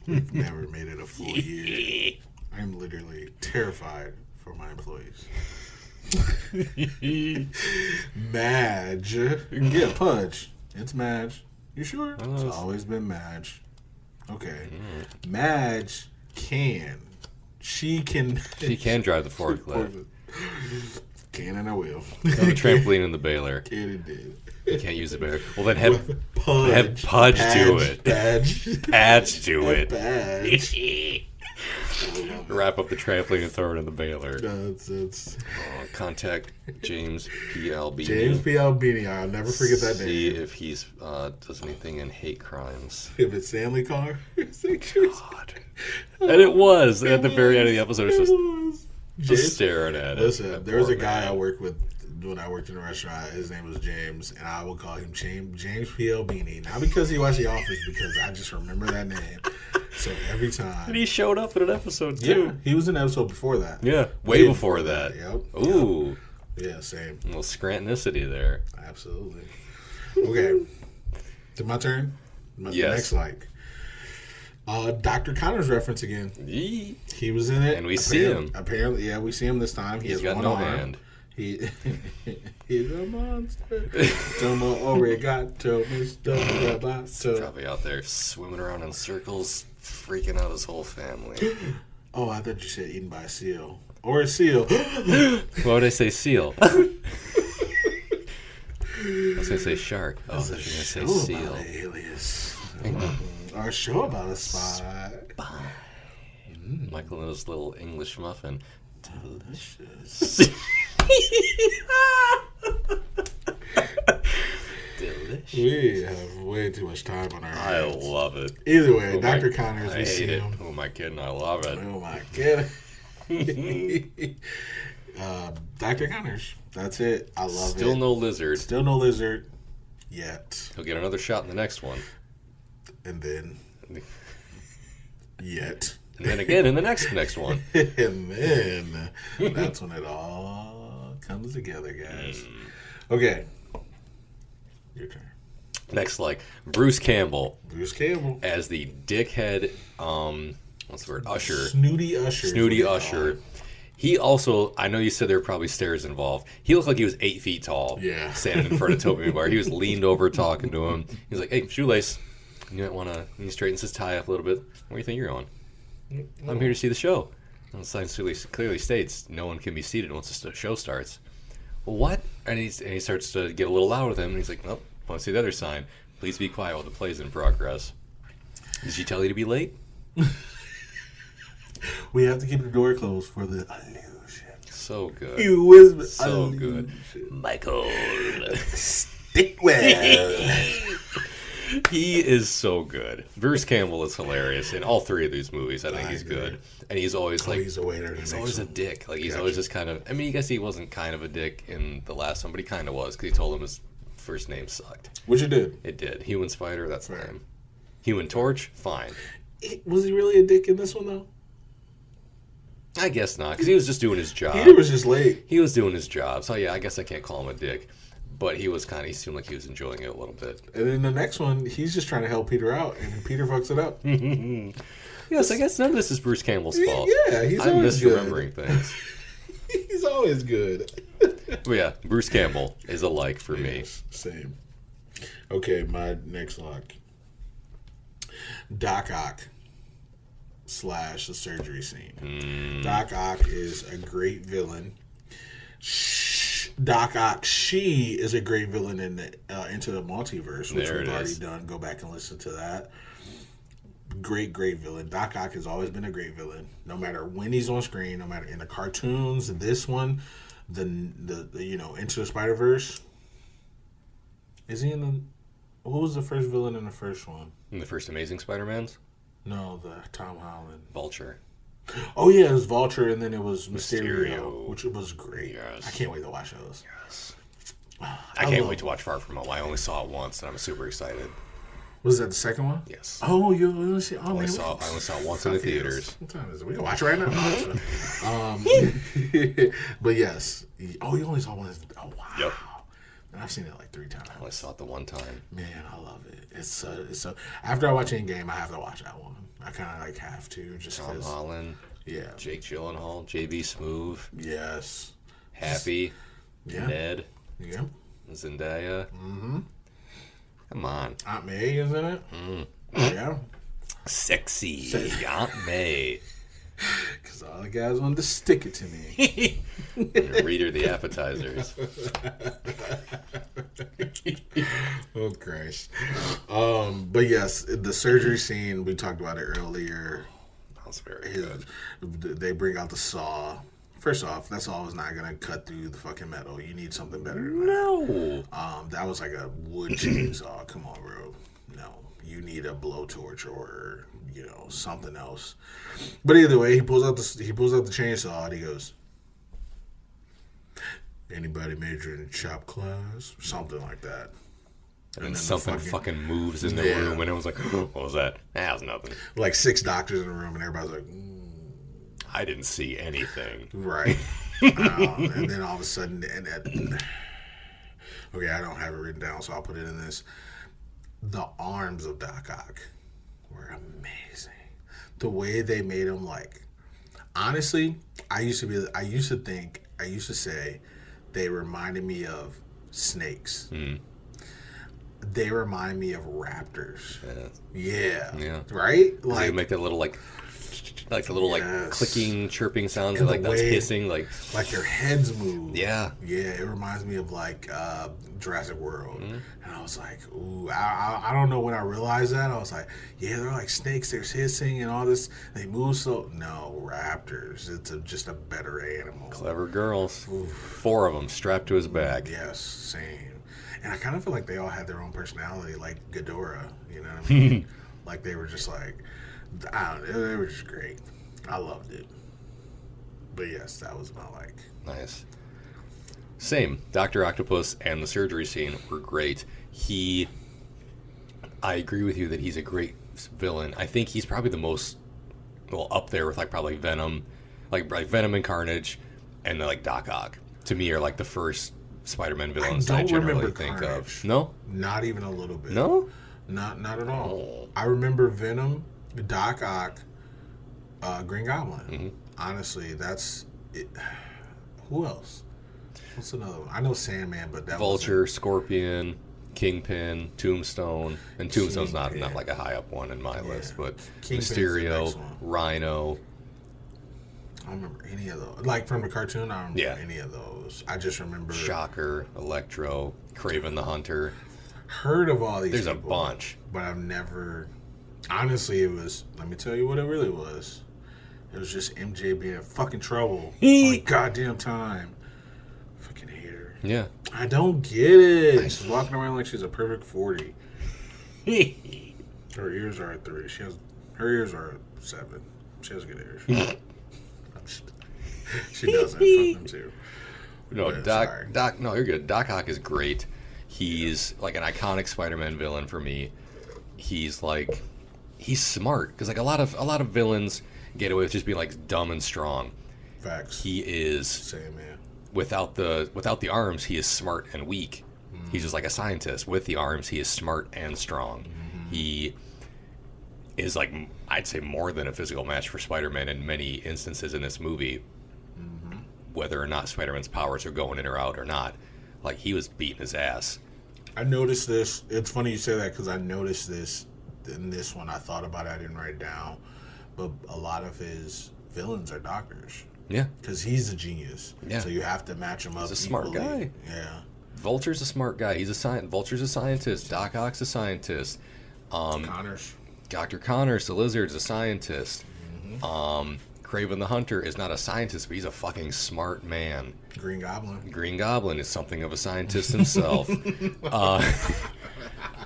We've never made it a full year. I'm literally terrified for my employees. Madge, yeah, Pudge. It's Madge. You sure? It's always been Madge. Okay, Madge can. She can drive the forklift. Can and I will. The trampoline and the baler. Can and did. You can't use the baler. Well, then have Pudge do it. Badge do it. Badge. Wrap up the trampoline and throw it in the baler. It's Contact James P. Albini. James P. Albini. I'll never forget that name. See if he's does anything in hate crimes. If it's family car. God. And it was at the very end of the episode. It's just staring at it. Listen, there was a guy I worked with when I worked in a restaurant. His name was James, and I would call him James P. Albini. Not because he watched The Office, because I just remember that name. So every time. And he showed up in an episode too. Yeah, he was in an episode before that. Yeah, way before that. Yep. Ooh. Yeah, same. A little Scrantonicity there. Absolutely. Okay. Is it my turn? Yes. The next Dr. Connor's reference again. Yee. He was in it. And we see him. Apparently, yeah, we see him this time. He's got one no arm. hand. He's a monster. Tomo Origato, Mr. Roboto. Probably out there swimming around in circles, freaking out his whole family. Oh, I thought you said eaten by a seal. Or a seal. Why would I say seal? I was going to say shark. Oh, I was going to say seal. Alias. Or a show about a spy. Michael and his little English muffin. Delicious. Delicious. We have way too much time on our hands. I love it. Either way, Dr. Connors, we see him. Who am I kidding? I love it. Oh my god. Dr. Connors. That's it. I love it. Still no lizard. Still no lizard yet. He'll get another shot in the next one. And then yet. And then again in the next one. And then that's when it all comes together, guys. Okay. Your turn. Next, like Bruce Campbell. Bruce Campbell As the dickhead, what's the word? Usher. Snooty Usher. Snooty Usher. He also, I know you said there were probably stairs involved. He looked like he was 8 feet tall. Yeah. Standing in front of Tobey Maguire. He was leaned over talking to him. He was like, hey, shoelace. You might want to, he straightens his tie up a little bit. Where do you think you're going? I'm here to see the show. And the sign clearly states, no one can be seated once the show starts. Well, what? And he starts to get a little loud with him. And he's like, nope, want to see the other sign. Please be quiet while the play's in progress. Did she tell you to be late? We have to keep the door closed for the illusion. So good. You whisper. So illusion. good. Michael. Stick well. He is so good. Bruce Campbell is hilarious in all three of these movies. I think he's good. And he's always like... he's a waiter. He's always a dick. Like, he's always just kind of... I mean, I guess he wasn't kind of a dick in the last one, but he kind of was, because he told him his first name sucked. Which it did. It did. Human Spider, that's the name. Human Torch, fine. Was he really a dick in this one, though? I guess not, because he was just doing his job. Peter was just late. He was doing his job. So, yeah, I guess I can't call him a dick. But he was kind of... He seemed like he was enjoying it a little bit. And then the next one, he's just trying to help Peter out, and Peter fucks it up. Yes, I guess none of this is Bruce Campbell's fault. Yeah, he's I'm always misremembering good. things. He's always good. But yeah, Bruce Campbell is a like for me. Same. Okay, my next lock. Doc Ock / the surgery scene. Doc Ock is a great villain. Doc Ock, she is a great villain in the Into the Multiverse, which we've already done. Go back and listen to that. Great villain. Doc Ock has always been a great villain. No matter when he's on screen, no matter in the cartoons, this one, the Into the Spider-Verse. Is he in the... Who was the first villain in the first one? In the first Amazing Spider-Mans? No, the Tom Holland. Vulture. Oh yeah, it was Vulture, and then it was Mysterio. Which was great. Yes. I can't wait to watch those. Yes. I can't wait to watch Far From Home. I only saw it once, and I'm super excited. Was that the second one? Yes. Oh, you only see? Oh, I only saw it once in the theaters. What time is it? We can watch it right now. But yes. Oh, you only saw one. Oh wow. Yep. And I've seen it like 3 times. I only saw it the one time. Man, I love it. It's so. After I watch Endgame, I have to watch that one. I kind of like have to just Tom Holland. Yeah. Jake Gyllenhaal. JB Smoove. Yes. Happy. Yeah. Ned. Yeah. Zendaya. Mm-hmm. Come on. Aunt May is in it. Yeah. Sexy Aunt May. Because all the guys wanted to stick it to me. Read her the appetizers. Oh, Christ. But yes, the surgery scene, we talked about it earlier. That was very good. They bring out the saw. First off, that saw is not going to cut through the fucking metal. You need something better than that. No. That was like a wood chainsaw. Come on, bro. No. You need a blowtorch or, something else. But either way, he pulls out the chainsaw and he goes, anybody majoring in chop class? Something like that. And then something fucking moves in the room, and it was like, what was that? That was nothing. Like 6 doctors in the room, and everybody's like, I didn't see anything. Right. And then all of a sudden, okay, I don't have it written down, so I'll put it in this. The arms of Doc Ock were amazing. The way they made him, like, honestly, I used to say they reminded me of snakes. They remind me of raptors. Yeah. Right? Like, they make that little like the little like clicking, chirping sounds, and like that's hissing, like their heads move. Yeah. It reminds me of like Jurassic World, and I was like, ooh, I don't know when I realized that. I was like, yeah, they're like snakes. They're hissing and all this. They move so. No, raptors. It's just a better animal. Clever girls. Oof. 4 of them strapped to his back. Yes, same. And I kind of feel like they all had their own personality, like Ghidorah. You know what I mean? Like they were just like, I don't know, they were just great. I loved it. But yes, that was my like. Nice. Same. Dr. Octopus and the surgery scene were great. I agree with you that he's a great villain. I think he's probably the most, up there with like probably Venom, like Venom and Carnage, and like Doc Ock. To me, are like the first Spider-Man villains I generally think of. No? Not even a little bit. No? Not at all. Oh. I remember Venom, Doc Ock, Green Goblin. Mm-hmm. Honestly, that's it. Who else? What's another one? I know Sandman, but that Vulture, Scorpion, Kingpin, Tombstone. And Tombstone's not like a high up one in my list, but Kingpin's Mysterio, Rhino. I don't remember any of those. Like from the cartoon, I don't remember Yeah. any of those. I just remember Shocker, Electro, Kraven the Hunter. heard of all these. There's people, a bunch. but I've never. Honestly, it was. Let me tell you what it really was. It was just MJ being in fucking trouble all the goddamn time. Fucking hater. Yeah. I don't get it. She's walking around like she's a perfect 40. Her ears are at 3. Her ears are at 7. She has good ears. She doesn't. Fuck them too. No, Yeah, Doc. No, you're good. Doc Ock is great. He's like an iconic Spider-Man villain for me. He's smart because like a lot of villains get away with just being like dumb and strong. Facts. He is Same man. without the arms. He is smart and weak. He's just like a scientist. With the arms, he is smart and strong. He is like, I'd say, more than a physical match for Spider-Man in many instances in this movie. Whether or not Spider-Man's powers are going in or out or not, like he was beating his ass. I noticed this. It's funny you say that because I noticed this in this one. I thought about it. I didn't write it down. But a lot of his villains are doctors. Yeah. Because he's a genius. Yeah. So you have to match him up. He's a smart guy. Yeah. Vulture's a smart guy. Vulture's a scientist. Doc Ock's a scientist. Connors. Dr. Connors, the Lizard's a scientist. Kraven the Hunter is not a scientist, but he's a fucking smart man. Green Goblin. Green Goblin is something of a scientist himself.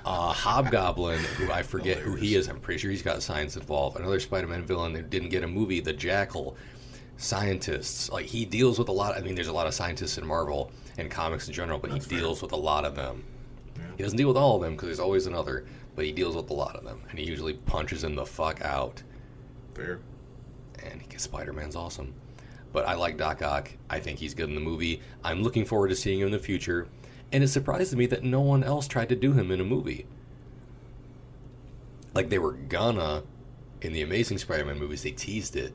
Hobgoblin, who I forget who he is, I'm pretty sure he's got science involved. Another Spider-Man villain that didn't get a movie, the Jackal. Scientists. Like, he deals with a lot. I mean, there's a lot of scientists in Marvel and comics in general, but he deals with a lot of them. Yeah. He doesn't deal with all of them because there's always another, but he deals with a lot of them. And he usually punches them the fuck out. Fair. And Spider-Man's awesome. But I like Doc Ock. I think he's good in the movie. I'm looking forward to seeing him in the future. And it surprises me that no one else tried to do him in a movie. Like, they were gonna, in the Amazing Spider-Man movies, they teased it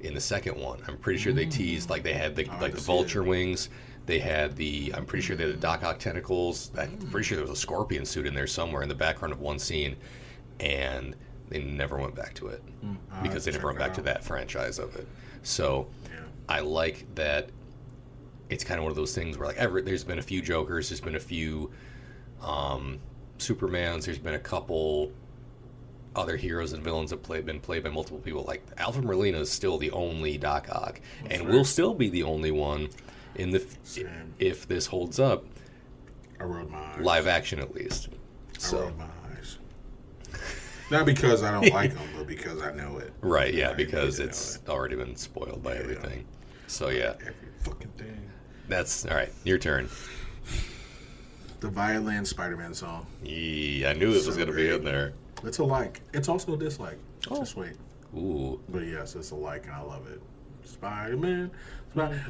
in the second one. I'm pretty sure they teased, like, they had the Vulture wings. They had I'm pretty sure they had the Doc Ock tentacles. I'm pretty sure there was a Scorpion suit in there somewhere in the background of one scene. And they never went back to it because they never went back to that franchise of it. So I like that it's kind of one of those things where like there's been a few Jokers, there's been a few Supermans, there's been a couple other heroes and villains that been played by multiple people. Like Alfred Molina is still the only Doc Ock, and will still be the only one in if this holds up. I rolled my eyes. Live action at least. I rolled my eyes. Not because I don't like them, but because I know it. Right, yeah, because it's already been spoiled by everything. So, yeah. Every fucking thing. That's, all right, your turn. The Violin Spider-Man song. I knew this was going to be in there. It's a like. It's also a dislike. Just wait. Ooh. But yes, it's a like, and I love it. Spider-Man.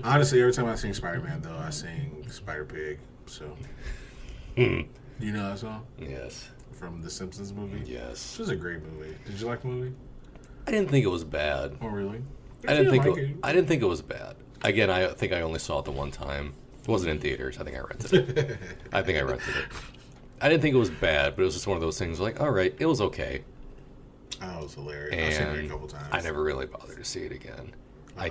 Honestly, every time I sing Spider-Man, though, I sing Spider-Pig. So, you know that song? Yes. From the Simpsons movie? Yes. This was a great movie. Did you like the movie? I didn't think it was bad. Oh, really? I didn't think it was bad. Again, I think I only saw it the one time. It wasn't in theaters. I think I rented it. I I didn't think it was bad, but it was just one of those things like, all right, it was okay. Oh, it was hilarious. And I've seen it a couple times. I never really bothered to see it again. I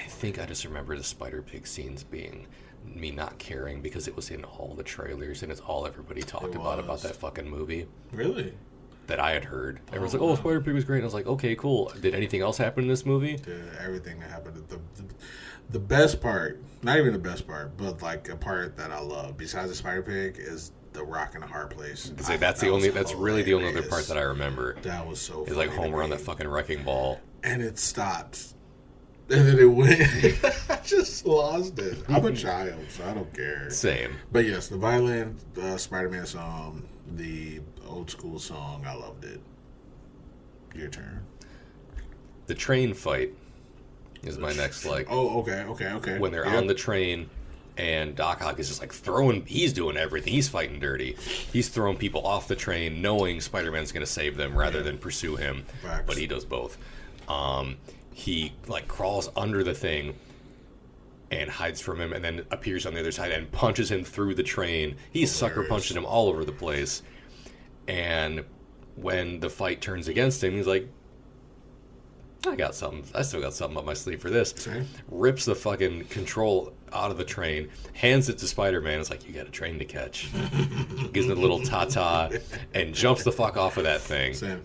think I just remember the Spider-Pig scenes being me not caring because it was in all the trailers and it's all everybody talked about that fucking movie. Really? That I had heard. Everyone's like, oh, Spider-Pig was great. And I was like, okay, cool. Did anything else happen in this movie? Everything that happened. The best part, not even the best part, but like a part that I love, besides the Spider-Pig, is the Rock in a Hard Place. That's really the only other part that I remember. That was so funny. It's like Homer on that fucking wrecking ball. And it stopped. And then it went. I just lost it. I'm a child, so I don't care. Same. But yes, the Violin Spider-Man song, the old school song, I loved it. Your turn. The train fight is my next like. Oh, okay. When they're on the train And Doc Ock is just like he's doing everything. He's fighting dirty. He's throwing people off the train knowing Spider-Man's going to save them rather than pursue him. Facts. But he does both. He like crawls under the thing and hides from him and then appears on the other side and punches him through the train. He's sucker punching him all over the place. And when the fight turns against him, he's like, I still got something up my sleeve for this. Same. Rips the fucking control out of the train, hands it to Spider-Man. It's like, you got a train to catch. Gives it a little ta-ta and jumps the fuck off of that thing. Same.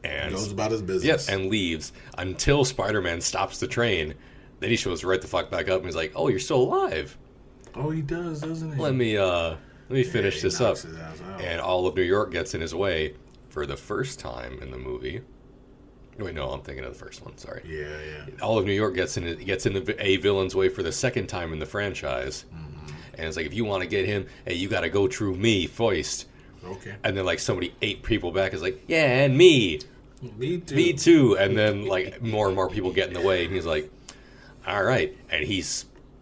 And goes about his business. Yes, and leaves until Spider-Man stops the train. Then he shows right the fuck back up and he's like, oh, you're still alive. Oh, he does, doesn't he? Let me finish this up. Out. And all of New York gets in his way for the first time in the movie. Wait, no, I'm thinking of the first one. Sorry. Yeah. All of New York gets in a villain's way for the second time in the franchise, and it's like, if you want to get him, hey, you got to go through me first. Okay. And then like somebody 8 people back is like, yeah, and me too, and then like more and more people get in the way, and he's like, all right, and he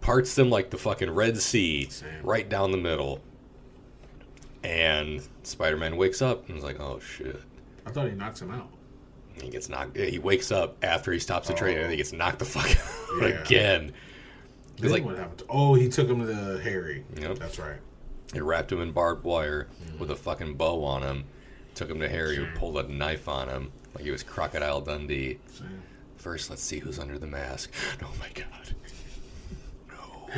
parts them like the fucking Red Sea, right down the middle. And Spider-Man wakes up and is like, oh shit. I thought he knocks him out. He gets knocked. He wakes up after he stops the train, and he gets knocked the fuck out again. Then like, what happened? He took him to Harry. Yep. That's right. He wrapped him in barbed wire with a fucking bow on him. Took him to Harry, who pulled a knife on him like he was Crocodile Dundee. First, let's see who's under the mask. Oh my god. No.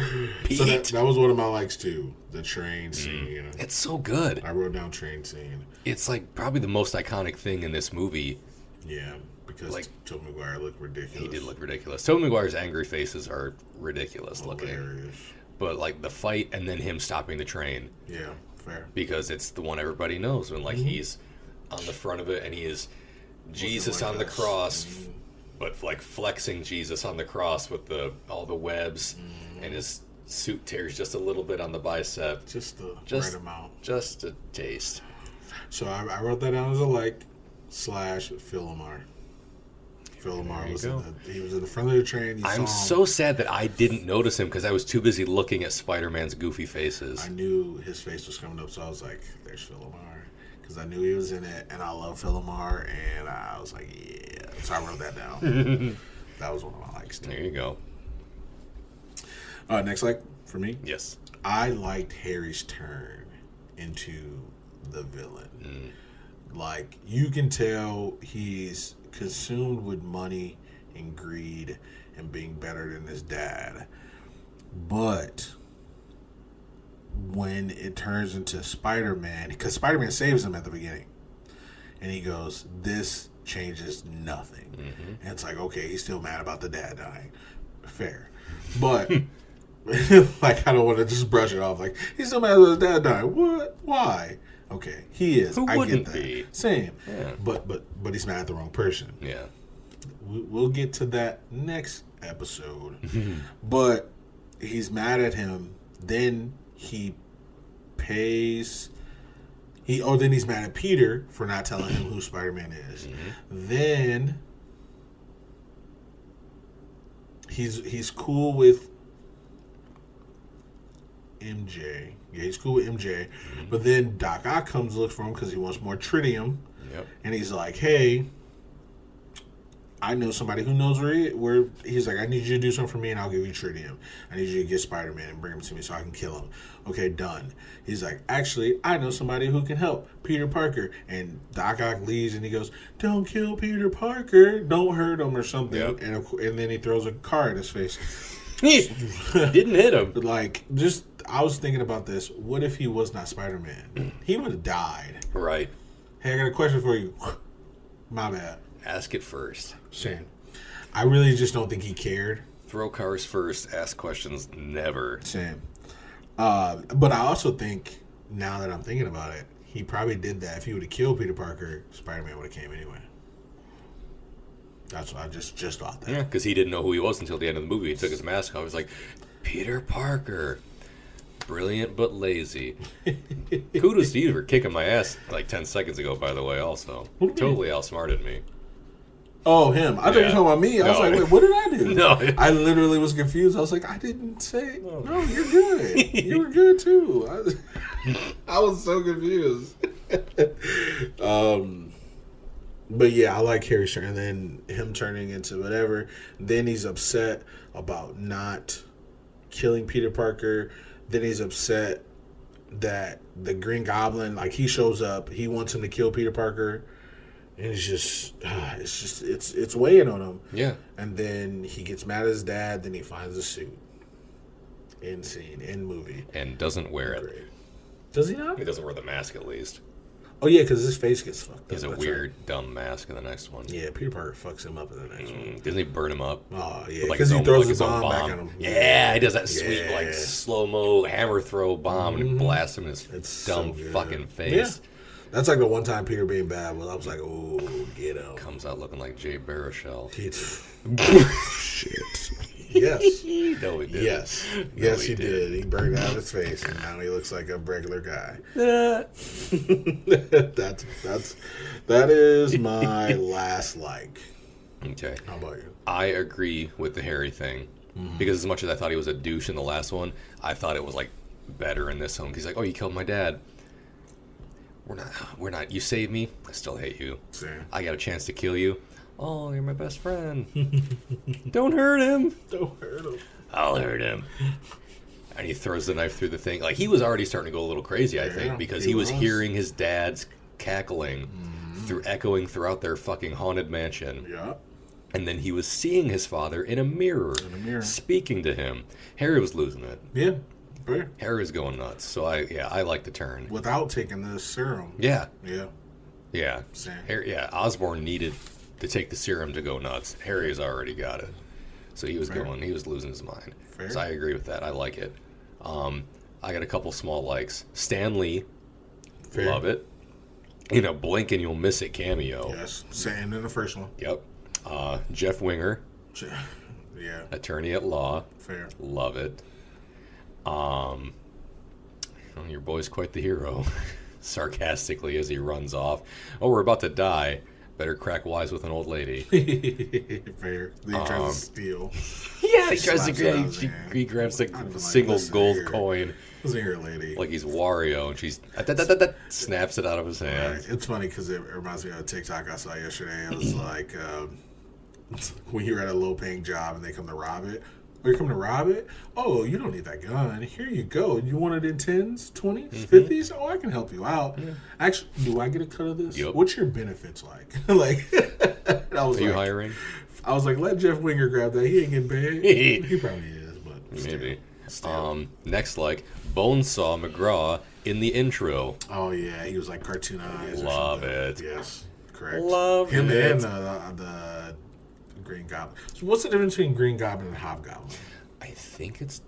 Pete. So that was one of my likes too. The train scene. You know? It's so good. I wrote down train scene. It's like probably the most iconic thing in this movie. Yeah, because like, Tobey Maguire looked ridiculous. He did look ridiculous. Tobey Maguire's angry faces are ridiculous looking. Hilarious. But like the fight and then him stopping the train. Yeah, fair. Because it's the one everybody knows when like he's on the front of it and he is Jesus on the cross, but like flexing Jesus on the cross with all the webs, and his suit tears just a little bit on the bicep. Just the right amount. Just a taste. So I wrote that down as a like / Philomar. Philomar was he was in the front of the train. I'm so sad that I didn't notice him because I was too busy looking at Spider-Man's goofy faces. I knew his face was coming up, so I was like, there's Philomar. Because I knew he was in it, and I love Philomar, and I was like, yeah. So I wrote that down. That was one of my likes, too. There you go. Next like for me? Yes. I liked Harry's turn into the villain. Like, you can tell he's consumed with money and greed and being better than his dad. But when it turns into Spider-Man, because Spider-Man saves him at the beginning, and he goes, this changes nothing. And it's like, okay, he's still mad about the dad dying. Fair. But like, I don't want to just brush it off. Like, he's still mad about his dad dying. What? Why? Okay, he is. Who I wouldn't get that. be? Same. Yeah. But he's mad at the wrong person. Yeah. We'll get to that next episode. But he's mad at him. Then he pays. Then he's mad at Peter for not telling him who Spider-Man is. Then he's cool with MJ. Yeah, he's cool with MJ. But then Doc Ock comes to look for him because he wants more tritium. Yep. And he's like, hey, I know somebody who knows where he's like, I need you to do something for me and I'll give you tritium. I need you to get Spider-Man and bring him to me so I can kill him. Okay, done. He's like, actually, I know somebody who can help. Peter Parker. And Doc Ock leaves and he goes, don't kill Peter Parker. Don't hurt him or something. Yep. And then he throws a car in his face. Didn't hit him. Like, I was thinking about this. What if he was not Spider-Man? He would have died. Right. Hey, I got a question for you. My bad. Ask it first. Shane. I really just don't think he cared. Throw cars first. Ask questions never. Same. But I also think, now that I'm thinking about it, he probably did that. If he would have killed Peter Parker, Spider-Man would have came anyway. That's what I just thought that. Yeah, because he didn't know who he was until the end of the movie. He took his mask off. He was like, Peter Parker. Brilliant but lazy. Kudos to you for kicking my ass like 10 seconds ago, by the way, also. Totally outsmarted me. Oh, him. I thought you were talking about me. I was like, wait, what did I do? No. I literally was confused. I was like, I didn't say. No, you're good. You were good, too. I was so confused. But yeah, I like Harry's turn. And then him turning into whatever. Then he's upset about not killing Peter Parker. Then he's upset that the Green Goblin, like, he shows up. He wants him to kill Peter Parker. And it's weighing on him. Yeah. And then he gets mad at his dad. Then he finds a suit. End scene. End movie. And doesn't wear it. Great. Does he not? He doesn't wear the mask, at least. Oh, yeah, because his face gets fucked up. He has a weird, dumb mask in the next one. Yeah, Peter Parker fucks him up in the next one. Doesn't he burn him up? Oh, yeah, because he throws his bomb back at him. Yeah, he does that sweet, like, slow-mo hammer throw bomb and blasts him in his dumb fucking face. Yeah. That's like the one time Peter being bad was I was like, oh, get him. Comes out looking like Jay Baruchel. Shit. Yes. No, he did. Yes. No, yes, he did. He burned out his face, and now he looks like a regular guy. That is my last like. Okay. How about you? I agree with the Harry thing. Because as much as I thought he was a douche in the last one, I thought it was like better in this one. He's like, oh, you killed my dad. We're not. You saved me. I still hate you. Same. I got a chance to kill you. Oh, you're my best friend. Don't hurt him. Don't hurt him. I'll hurt him. And he throws the knife through the thing. Like, he was already starting to go a little crazy, I think, because he was hearing his dad's cackling echoing throughout their fucking haunted mansion. Yeah. And then he was seeing his father in a mirror. Speaking to him. Harry was losing it. Yeah. Fair. Harry was going nuts. So I like the turn. Without taking the serum. Yeah. Yeah. Yeah. Same. Osborn needed to take the serum to go nuts. Harry has already got it. So he was he was losing his mind. Fair. So I agree with that. I like it. I got a couple small likes. Stan Lee. Fair. Love it. Blink and you'll miss it cameo. Yes. Same in the first one. Yep. Jeff Winger. Yeah. Attorney at law. Fair. Love it. Your boy's quite the hero. Sarcastically as he runs off. Oh, we're about to die. Better crack wise with an old lady. Fair. He tries to steal. Yeah, he tries to he grabs a single gold coin. Listen here, lady. Like he's Wario, and she's snaps it out of his hand. Right. It's funny because it reminds me of a TikTok I saw yesterday. It was like when you're at a low-paying job and they come to rob it. Oh, you're coming to rob it? Oh, you don't need that gun. Here you go. You want it in 10s, 20s, 50s? Oh, I can help you out. Yeah. Actually, do I get a cut of this? Yep. What's your benefits like? Are you hiring? I was like, let Jeff Winger grab that. He ain't getting paid. He probably is, but maybe. Still. Next, Bonesaw McGraw in the intro. Oh yeah, he was like cartoonized. Love it. Yes, correct. Love him it. And the Green Goblin. So what's the difference between Green Goblin and Hobgoblin? I think it's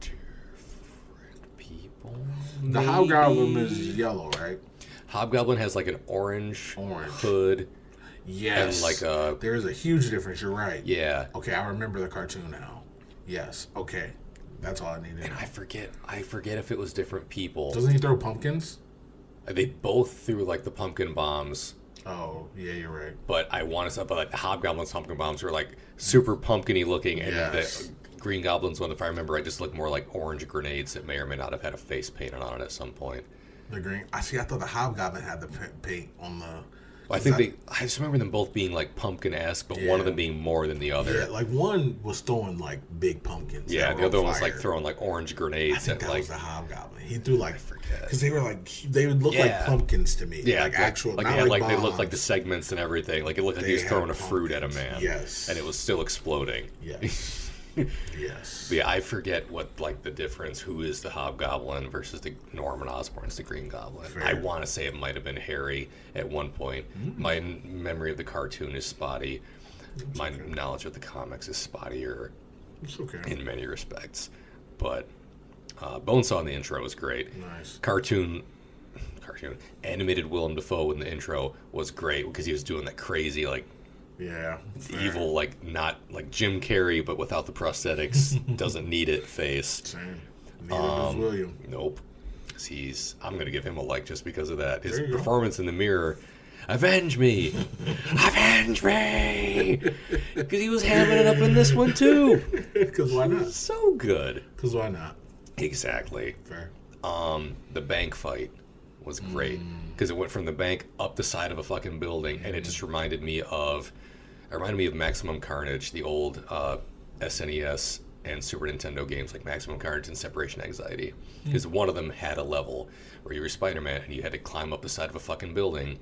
different people. The Hobgoblin is yellow, right? Hobgoblin has like an orange hood. Yes. And there is a huge difference. You're right. Yeah. Okay, I remember the cartoon now. Yes. Okay. That's all I needed. And I forget if it was different people. Doesn't he throw pumpkins? They both threw the pumpkin bombs. Oh, yeah, you're right. But I want to say, the Hobgoblin's pumpkin bombs were super pumpkin-y looking, and the Green Goblin's one, if I remember, I just looked more like orange grenades that may or may not have had a face painted on it at some point. The green. I thought the Hobgoblin had the paint on the. Well, I just remember them both being pumpkin-esque, but one of them being more than the other. Yeah, one was throwing big pumpkins. Yeah, the other one was throwing orange grenades. I think that was the Hobgoblin. He threw because they were they would look like pumpkins to me. Yeah, actual. They looked like the segments and everything. It looked like he was throwing a fruit at a man. Yes, and it was still exploding. Yes. Yes. But yeah, I forget what the difference. Who is the Hobgoblin versus the Norman Osborn's the Green Goblin? Fair. I want to say it might have been Harry at one point. My memory of the cartoon is spotty. My knowledge of the comics is spottier. It's okay in many respects. But Bonesaw in the intro was great. Nice. Cartoon animated Willem Dafoe in the intro was great because he was doing that crazy evil, not like Jim Carrey, but without the prosthetics, doesn't need it face. Same. Neither does William. Nope. I'm going to give him a just because of that. His performance in the mirror, Avenge me! Avenge me! Because he was hamming it up in this one, too. Because why not? So good. Because why not? Exactly. Fair. The bank fight was great. Because it went from the bank up the side of a fucking building, and it just reminded me of Maximum Carnage, the old SNES and Super Nintendo games like Maximum Carnage and Separation Anxiety. Because one of them had a level where you were Spider-Man and you had to climb up the side of a fucking building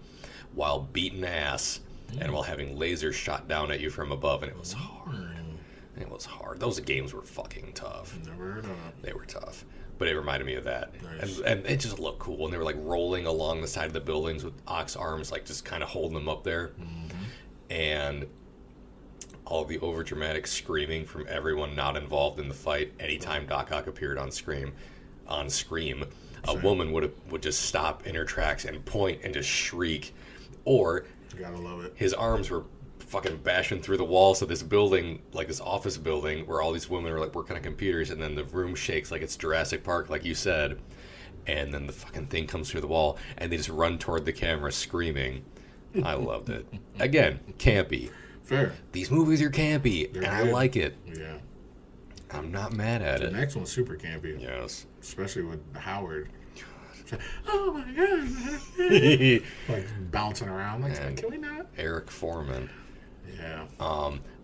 while beating ass and while having lasers shot down at you from above, and it was hard. It was hard. Those games were fucking tough. Never heard of it. They were tough. But it reminded me of that. Nice. And it just looked cool. And they were like rolling along the side of the buildings with Ock's arms, like just kind of holding them up there. And all the overdramatic screaming from everyone not involved in the fight. Anytime Doc Ock appeared on Scream, a woman would just stop in her tracks and point and just shriek. Or You gotta love it. his arms were fucking bashing through the walls of this building, like this office building, where all these women are like working on computers, and then the room shakes like it's Jurassic Park, like you said, and then the fucking thing comes through the wall, and they just run toward the camera screaming. I loved it. Again, campy. Fair. These movies are campy, They're and I good. like it. Yeah. I'm not mad at The it. next one's super campy. Yes. Especially with Howard. Oh my god. Like bouncing around. Like, And can we not? Eric Foreman. Yeah.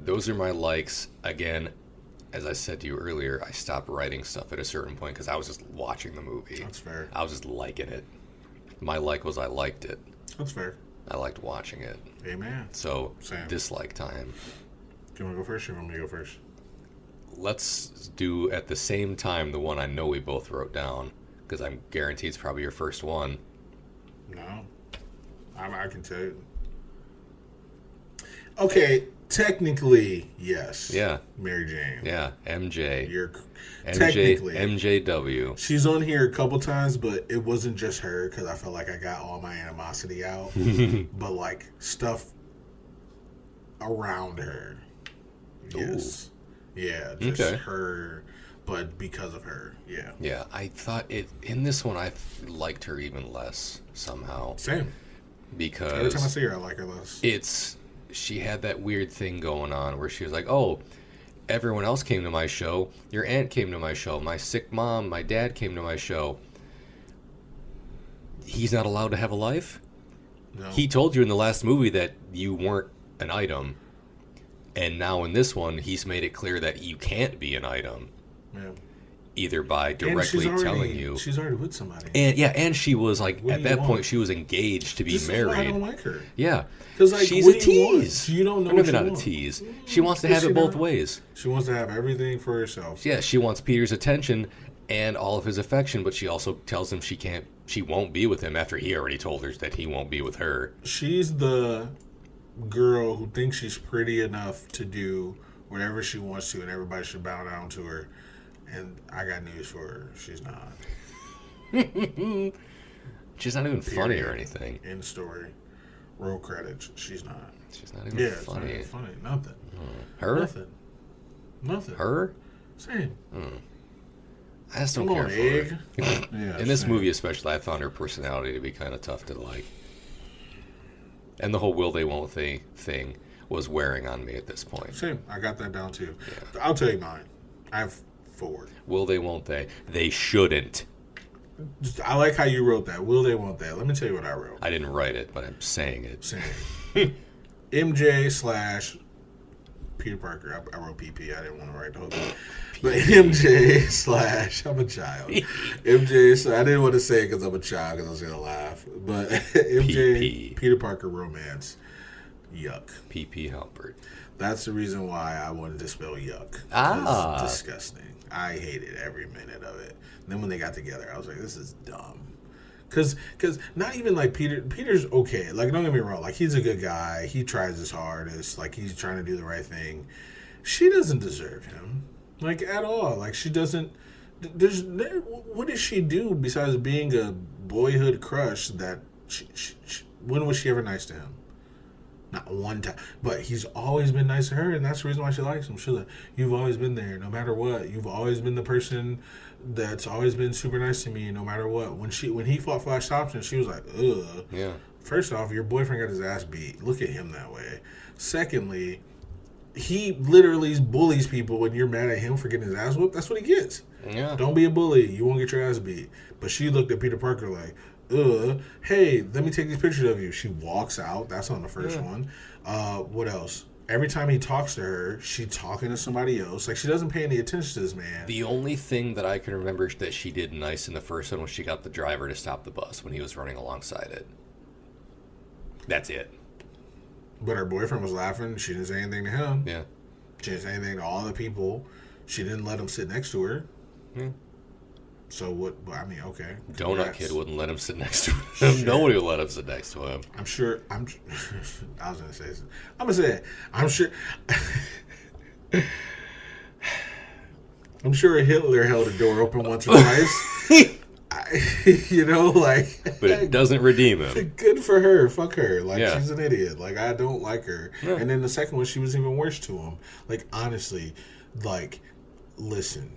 Those are my likes. Again, as I said to you earlier, I stopped writing stuff at a certain point because I was just watching the movie. That's fair. I was just liking it. My like was I liked it. That's fair. I liked watching it. Amen. So, Same. dislike time. Do you want to go first or you want me to go first? Let's do at the same time the one I know we both wrote down, because I'm guaranteed it's probably your first one. No. I can tell you. Okay, technically, yes. Yeah. Mary Jane. Yeah, MJ. You're MJ, technically. MJW. She's on here a couple times, but it wasn't just her because I felt like I got all my animosity out. But like stuff around her. Yes. Yeah, just Okay. her, but because of her. Yeah. Yeah, I thought in this one I liked her even less somehow. Same. Because Every time I see her, I like her less. She had that weird thing going on where she was like, oh, everyone else came to my show. Your aunt came to my show. My sick mom, my dad came to my show. He's not allowed to have a life? No. He told you in the last movie that you weren't an item. And now in this one, he's made it clear that you can't be an item. Yeah. Either by And directly telling you. She's already with somebody. And she was like, What at do you that want? point, she was engaged to be This is married. why I don't like her. Yeah. 'Cause, like, she's what a do you want? tease. You don't know Or what maybe you not want. a tease. She wants to Is have she it both not? ways. She wants to have everything for herself. Yeah, she wants Peter's attention and all of his affection, but she also tells him she won't be with him after he already told her that he won't be with her. She's the girl who thinks she's pretty enough to do whatever she wants to, and everybody should bow down to her. And I got news for her. She's not. She's not even funny or Period. anything. End story. Roll credits. She's not. She's not even Yeah, it's not funny. even funny. Nothing. Her? Nothing. Her? Same. I just don't Come care on, for Egg. her. Yeah, In this same. movie especially, I found her personality to be kind of tough to like. And the whole will they won't they thing was wearing on me at this point. Same. I got that down too. I'll tell you mine. I have 4. Will they won't they? They shouldn't. I like how you wrote that. Will they, won't they? Let me tell you what I wrote. I didn't write it, but I'm saying it. Same. MJ / Peter Parker. I wrote PP. I didn't want to write the whole thing. But MJ / I'm a child. MJ. I didn't want to say it because I'm a child because I was going to laugh. But MJ PP. Peter Parker romance. Yuck. PP Halpert. That's the reason why I wanted to spell yuck. Ah. It's disgusting. I hated every minute of it. Then when they got together, I was like, this is dumb. Because not even like Peter's okay. Like, don't get me wrong. Like, he's a good guy. He tries his hardest. Like, he's trying to do the right thing. She doesn't deserve him. Like, at all. Like, she doesn't. What does she do besides being a boyhood crush that when was she ever nice to him? Not one time. But he's always been nice to her, and that's the reason why she likes him. She's like, you've always been there, no matter what. You've always been the person that's always been super nice to me, no matter what. When he fought Flash Thompson, she was like, ugh. Yeah. First off, your boyfriend got his ass beat. Look at him that way. Secondly, he literally bullies people when you're mad at him for getting his ass whooped. That's what he gets. Yeah. Don't be a bully. You won't get your ass beat. But she looked at Peter Parker like, hey, let me take these pictures of you. She walks out. That's on the first one. What else? Every time he talks to her, she's talking to somebody else. Like, she doesn't pay any attention to this man. The only thing that I can remember that she did nice in the first one was she got the driver to stop the bus when he was running alongside it. That's it. But her boyfriend was laughing. She didn't say anything to him. Yeah. She didn't say anything to all the people. She didn't let him sit next to her. Yeah. So what? I mean, okay. Donut Kid wouldn't let him sit next to him. Sure. Nobody would let him sit next to him. I'm sure. I was gonna say this. I'm gonna say it. I'm sure. I'm sure Hitler held a door open once or twice. But it doesn't redeem him. Good for her. Fuck her. Like, Yeah. she's an idiot. Like, I don't like her. Yeah. And then the second one, she was even worse to him. Like, honestly, like, listen,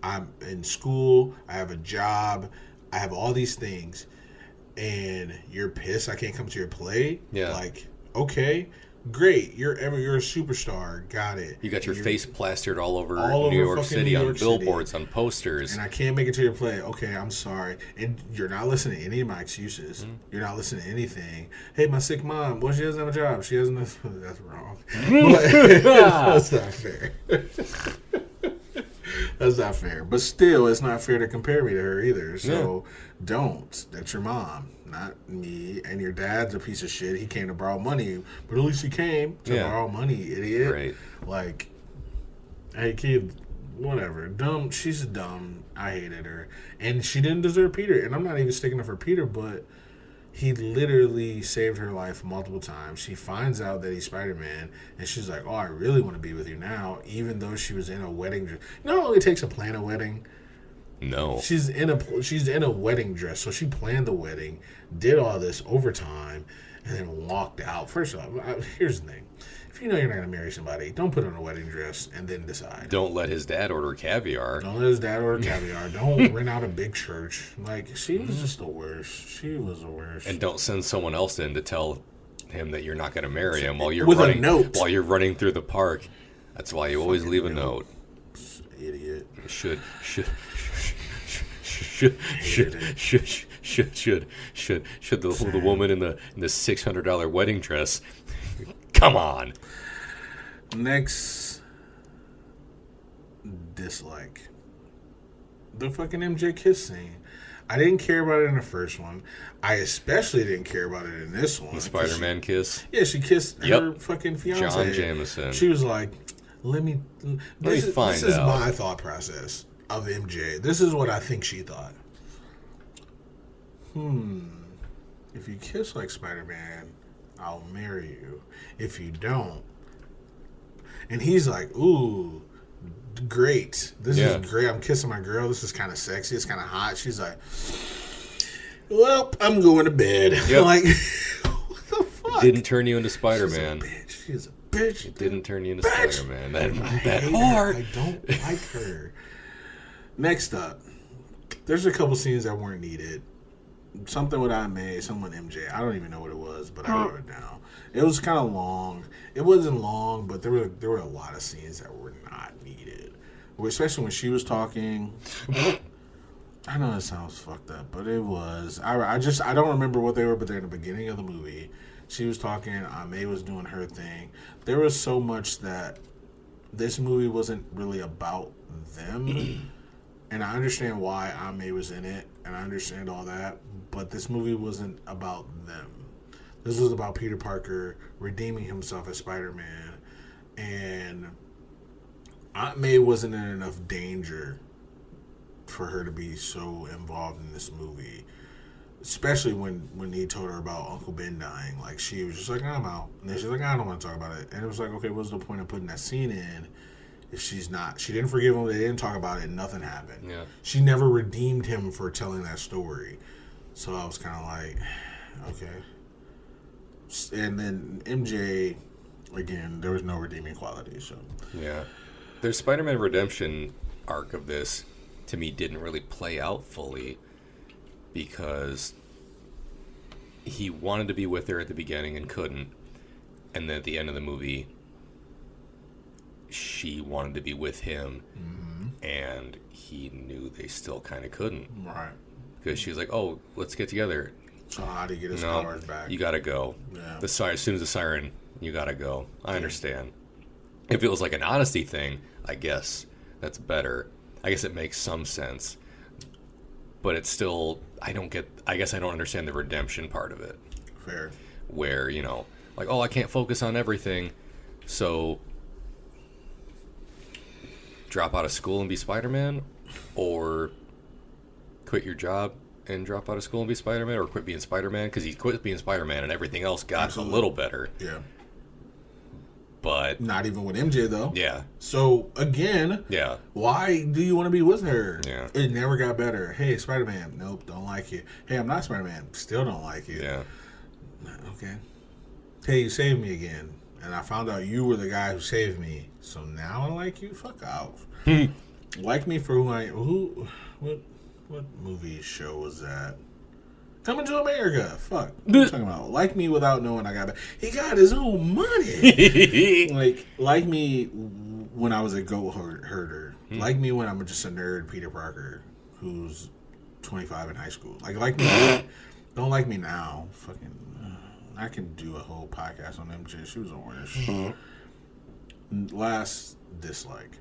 I'm in school, I have a job, I have all these things, and you're pissed I can't come to your play? Yeah. Like, okay, great. You're a superstar. Got it. You got your You're- face plastered all over all New over York fucking City New on York City. billboards, on posters. And I can't make it to your play. Okay, I'm sorry. And you're not listening to any of my excuses. Mm-hmm. You're not listening to anything. Hey, my sick mom. Well, she doesn't have a job. She doesn't have... That's wrong. But, that's not fair. That's not fair. But still, it's not fair to compare me to her either. So don't. That's your mom, not me. And your dad's a piece of shit. He came to borrow money. But at least he came to borrow money, idiot. Right. Like, hey, kid, whatever. Dumb. She's dumb. I hated her. And she didn't deserve Peter. And I'm not even sticking up for Peter, but he literally saved her life multiple times. She finds out that he's Spider-Man, and she's like, oh, I really want to be with you now, even though she was in a wedding dress. You know how long it takes to plan a wedding? No. She's in a wedding dress, so she planned the wedding, did all this overtime, and then walked out. First of all, here's the thing. If you know you're not going to marry somebody, don't put on a wedding dress and then decide. Don't let his dad order caviar. Don't let his dad order caviar. Don't rent out a big church. Like, she was just the worst. She was the worst. And don't send someone else in to tell him that you're not going to marry him while you're With running a note. while you're running through the park. That's why you always leave a note. Idiot. Should the woman in the $600 wedding dress? Come on. Next dislike. The fucking MJ kiss scene. I didn't care about it in the first one. I especially didn't care about it in this one. The Spider-Man kiss. Yeah, she kissed her fucking fiance. John Jameson. She was like, let me find This is out. my thought process of MJ. This is what I think she thought. If you kiss like Spider-Man, I'll marry you. If you don't. And he's like, ooh, great. This is great. I'm kissing my girl. This is kind of sexy. It's kind of hot. She's like, well, I'm going to bed. Yep. Like, what the fuck? Didn't turn you into Spider-Man. She's a bitch. It didn't turn you into Bitch. Spider-Man. I That hate her. hard. I don't like her. Next up, there's a couple scenes that weren't needed. Something with Aunt May, something with MJ. I don't even know what it was, but I wrote it down. It was kind of long. It wasn't long, but there were a lot of scenes that were not needed. Especially when she was talking. I know it sounds fucked up, but it was. I don't remember what they were, but they're in the beginning of the movie. She was talking. Aunt May was doing her thing. There was so much that this movie wasn't really about them. And I understand why Aunt May was in it, and I understand all that, but this movie wasn't about them. This was about Peter Parker redeeming himself as Spider-Man, and Aunt May wasn't in enough danger for her to be so involved in this movie, especially when he told her about Uncle Ben dying. Like, she was just like, I'm out. And then she's like, I don't want to talk about it. And it was like, okay, what's the point of putting that scene in if she didn't forgive him, they didn't talk about it, nothing happened. Yeah. She never redeemed him for telling that story. So I was kind of like, okay. And then MJ, again, there was no redeeming quality. So Yeah. Their Spider-Man redemption arc of this, to me, didn't really play out fully because he wanted to be with her at the beginning and couldn't, and then at the end of the movie, she wanted to be with him, and he knew they still kind of couldn't. Right. Because she was like, "Oh, let's get together." So how do you get his powers back? You gotta go. Yeah. As soon as the siren, you gotta go. I understand. If it was like an honesty thing, I guess that's better. I guess it makes some sense. But it's still, I guess I don't understand the redemption part of it. Fair. Where, like, oh, I can't focus on everything, so drop out of school and be Spider-Man, or quit your job and drop out of school and be Spider-Man, or quit being Spider-Man, because he quit being Spider-Man and everything else got a little better. Yeah. But not even with MJ, though. Yeah. So, again, why do you want to be with her? Yeah. It never got better. Hey, Spider-Man. Nope, don't like you. Hey, I'm not Spider-Man. Still don't like you. Yeah. Okay. Hey, you saved me again. And I found out you were the guy who saved me. So now I like you? Fuck off. Like me for who I am. What movie show was that? Coming to America. Fuck. What are you talking about? Like me without knowing I got it. He got his own money. like me when I was a goat herder. Like me when I'm just a nerd Peter Parker who's 25 in high school. Like me. Don't like me now. Fucking. I can do a whole podcast on MJ. She was the worst. Last dislike.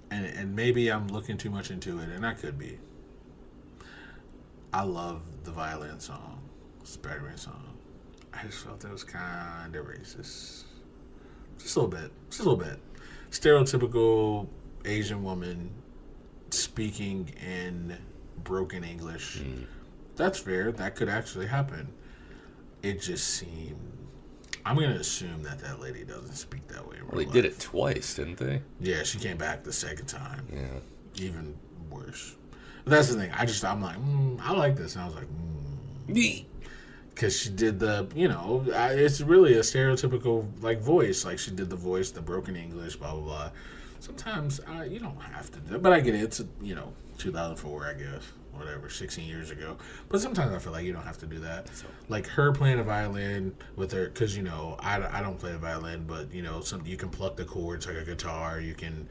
And maybe I'm looking too much into it, and I could be. I love the violin song, Spider-Man song. I just felt that was kind of racist. Just a little bit. Stereotypical Asian woman speaking in broken English. That's fair. That could actually happen. It just seemed... I'm going to assume that lady doesn't speak that way in real Well, they life. did it twice, didn't they? Yeah, she came back the second time. Yeah. Even worse. But that's the thing. I'm like, I like this. And I was like, because she did the, it's really a stereotypical, voice. Like, she did the voice, the broken English, blah, blah, blah. Sometimes you don't have to do it. But I get it. It's, 2004, I guess. Whatever, 16 years ago. But sometimes I feel like you don't have to do that. Like her playing a violin with her, because, I don't play a violin, but, you can pluck the chords like a guitar, you can,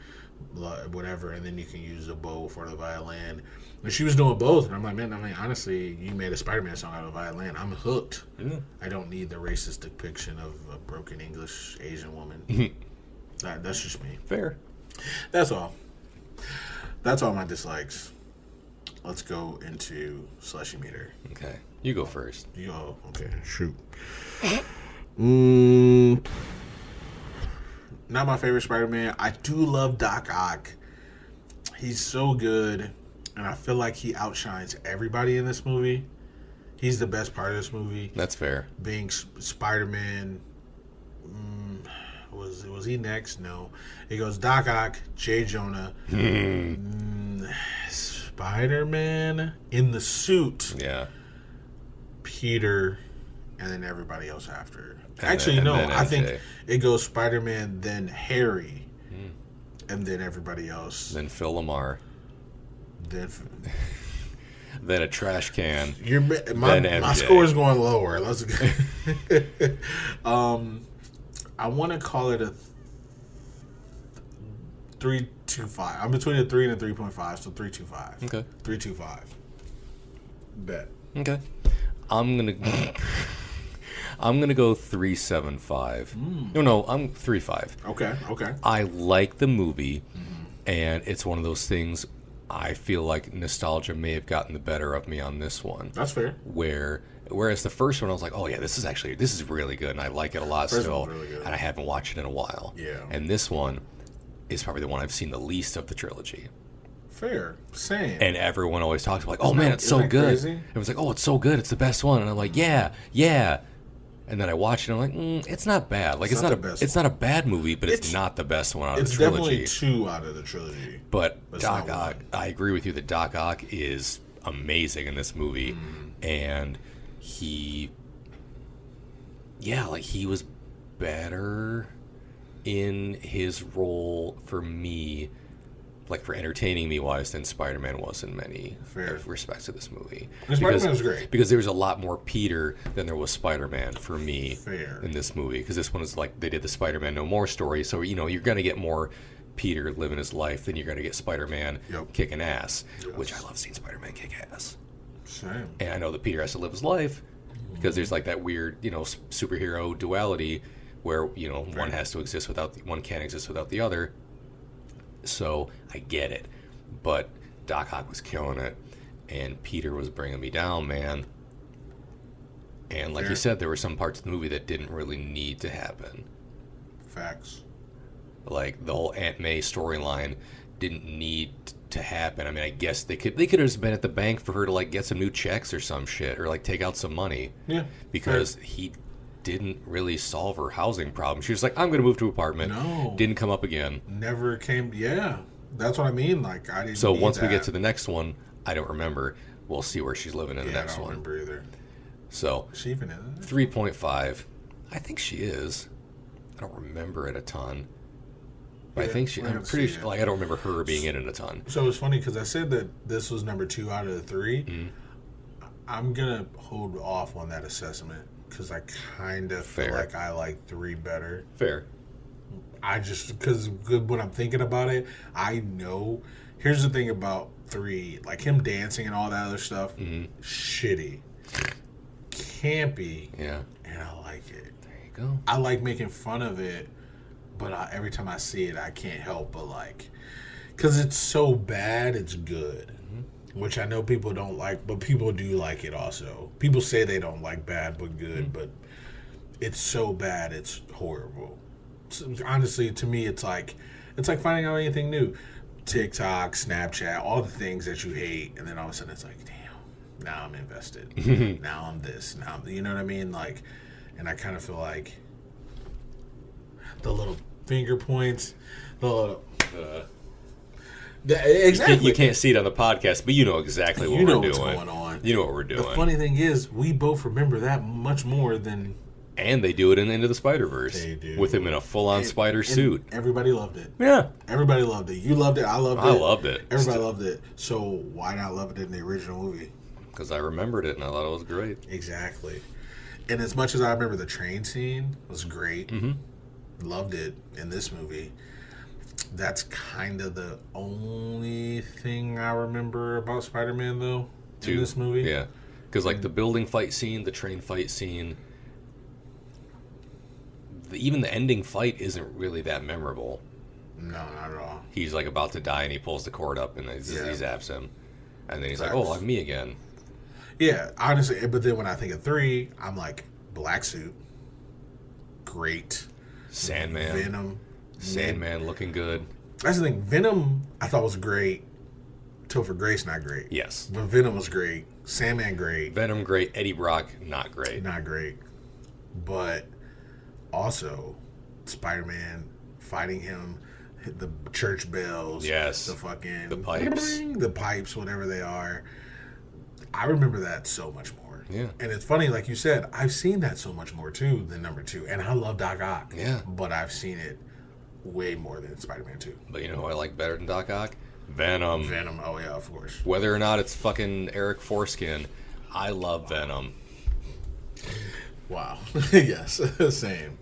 whatever, and then you can use a bow for the violin. And she was doing both, and I'm like, man, honestly, you made a Spider-Man song out of a violin. I'm hooked. Yeah. I don't need the racist depiction of a broken English Asian woman. That's just me. Fair. That's all. That's all my dislikes. Let's go into Slushie Meter. Okay. You go first. Okay. Shoot. Not my favorite Spider-Man. I do love Doc Ock. He's so good, and I feel like he outshines everybody in this movie. He's the best part of this movie. That's fair. Being Spider-Man. Was he next? No. It goes Doc Ock, J. Jonah, Spider-Man in the suit. Yeah. Peter, and then everybody else after. Actually, no. I think it goes Spider-Man, then Harry, and then everybody else. Then Phil Lamar. Then a trash can. My score is going lower. Let's go. I want to call it a 3.25. I'm between a 3 and a 3.5, so 3.25. Okay. 3.25. Bet. Okay. I'm gonna go 3.75. No, I'm 3.5. Okay. I like the movie, and it's one of those things. I feel like nostalgia may have gotten the better of me on this one. That's fair. Whereas the first one, I was like, oh yeah, this is really good, and I like it a lot still, really good. and I haven't watched it in a while. Yeah. And this one is probably the one I've seen the least of the trilogy. Fair. Same. And everyone always talks about, like, oh man, it's so good. Crazy? Everyone's like, oh, it's so good, it's the best one, and I'm like, yeah. And then I watch it, and I'm like, it's not bad. Like, it's not a bad movie, but it's not the best one out of the trilogy. It's definitely 2 out of the trilogy. But Doc Ock, I agree with you that Doc Ock is amazing in this movie, and he was better in his role for me like for entertaining me wise than Spider-Man was in many Fair. respects of this movie. And Spider-Man was great. Because there was a lot more Peter than there was Spider-Man for me Fair. in this movie. Because this one is like, they did the Spider-Man No More story, so, you know, you're going to get more Peter living his life than you're going to get Spider-Man kicking ass, which I love seeing Spider-Man kick ass. Same. And I know that Peter has to live his life because there's like that weird, you know, superhero duality where, you know, one has to exist one can't exist without the other. So I get it, but Doc Ock was killing it, and Peter was bringing me down, man. And like you said, there were some parts of the movie that didn't really need to happen. Facts. Like the whole Aunt May storyline didn't need to happen. I mean, I guess they could have just been at the bank for her to like get some new checks or some shit, or like take out some money. Yeah. Because he didn't really solve her housing problem. She was like, I'm going to move to an apartment. No. Didn't come up again. Never came. Yeah. That's what I mean. Like, I didn't. So once we get to the next one, I don't remember. We'll see where she's living in the next I don't one. remember either. So, is she even in it? 3.5. I think she is. I don't remember it a ton. But I think I'm pretty sure, like, I don't remember her being in it a ton. So it's funny because I said that this was number 2 out of the 3. Mm-hmm. I'm going to hold off on that assessment because I kind of feel like I like 3 better. Fair. I just, because when I'm thinking about it, I know. Here's the thing about 3, like him dancing and all that other stuff, shitty, campy, and I like it. There you go. I like making fun of it, but every time I see it, I can't help but like, because it's so bad, it's good. Which I know people don't like, but people do like it also. People say they don't like bad but good, but it's so bad, it's horrible. So, honestly, to me, it's like finding out anything new. TikTok, Snapchat, all the things that you hate, and then all of a sudden it's like, damn, now I'm invested. Now I'm this. Now you know what I mean? Like, and I kind of feel like the little finger points, the little. Exactly. You can't see it on the podcast, but you know exactly what we're doing. What's going on. You know what we're doing. The funny thing is, we both remember that much more than. And they do it in Into the Spider-Verse. They do. With him in a full-on spider suit. Everybody loved it. Yeah. Everybody loved it. You loved it. I loved it. I loved it. Everybody loved it. So why not love it in the original movie? Because I remembered it and I thought it was great. Exactly. And as much as I remember the train scene was great, loved it in this movie. That's kind of the only thing I remember about Spider-Man, though, in this movie. Yeah. Because, like, the building fight scene, the train fight scene, even the ending fight isn't really that memorable. No, not at all. He's, like, about to die, and he pulls the cord up, and he zaps him. And then he's like, oh, I'm me again. Yeah, honestly, but then when I think of 3, I'm like, Black Suit, great. Sandman. Venom. Sandman looking good. That's the thing. Venom, I thought was great. Topher Grace, not great. Yes. But Venom was great. Sandman, great. Venom, great. Eddie Brock, not great. Not great. But also, Spider-Man fighting him, the church bells. Yes. The fucking... The pipes. The pipes, whatever they are. I remember that so much more. Yeah. And it's funny, like you said, I've seen that so much more, too, than number 2. And I love Doc Ock. Yeah. But I've seen it way more than Spider-Man 2. But you know who I like better than Doc Ock? Venom. Venom, oh yeah, of course. Whether or not it's fucking Eric Foreskin, I love Venom. Wow. Yes, same.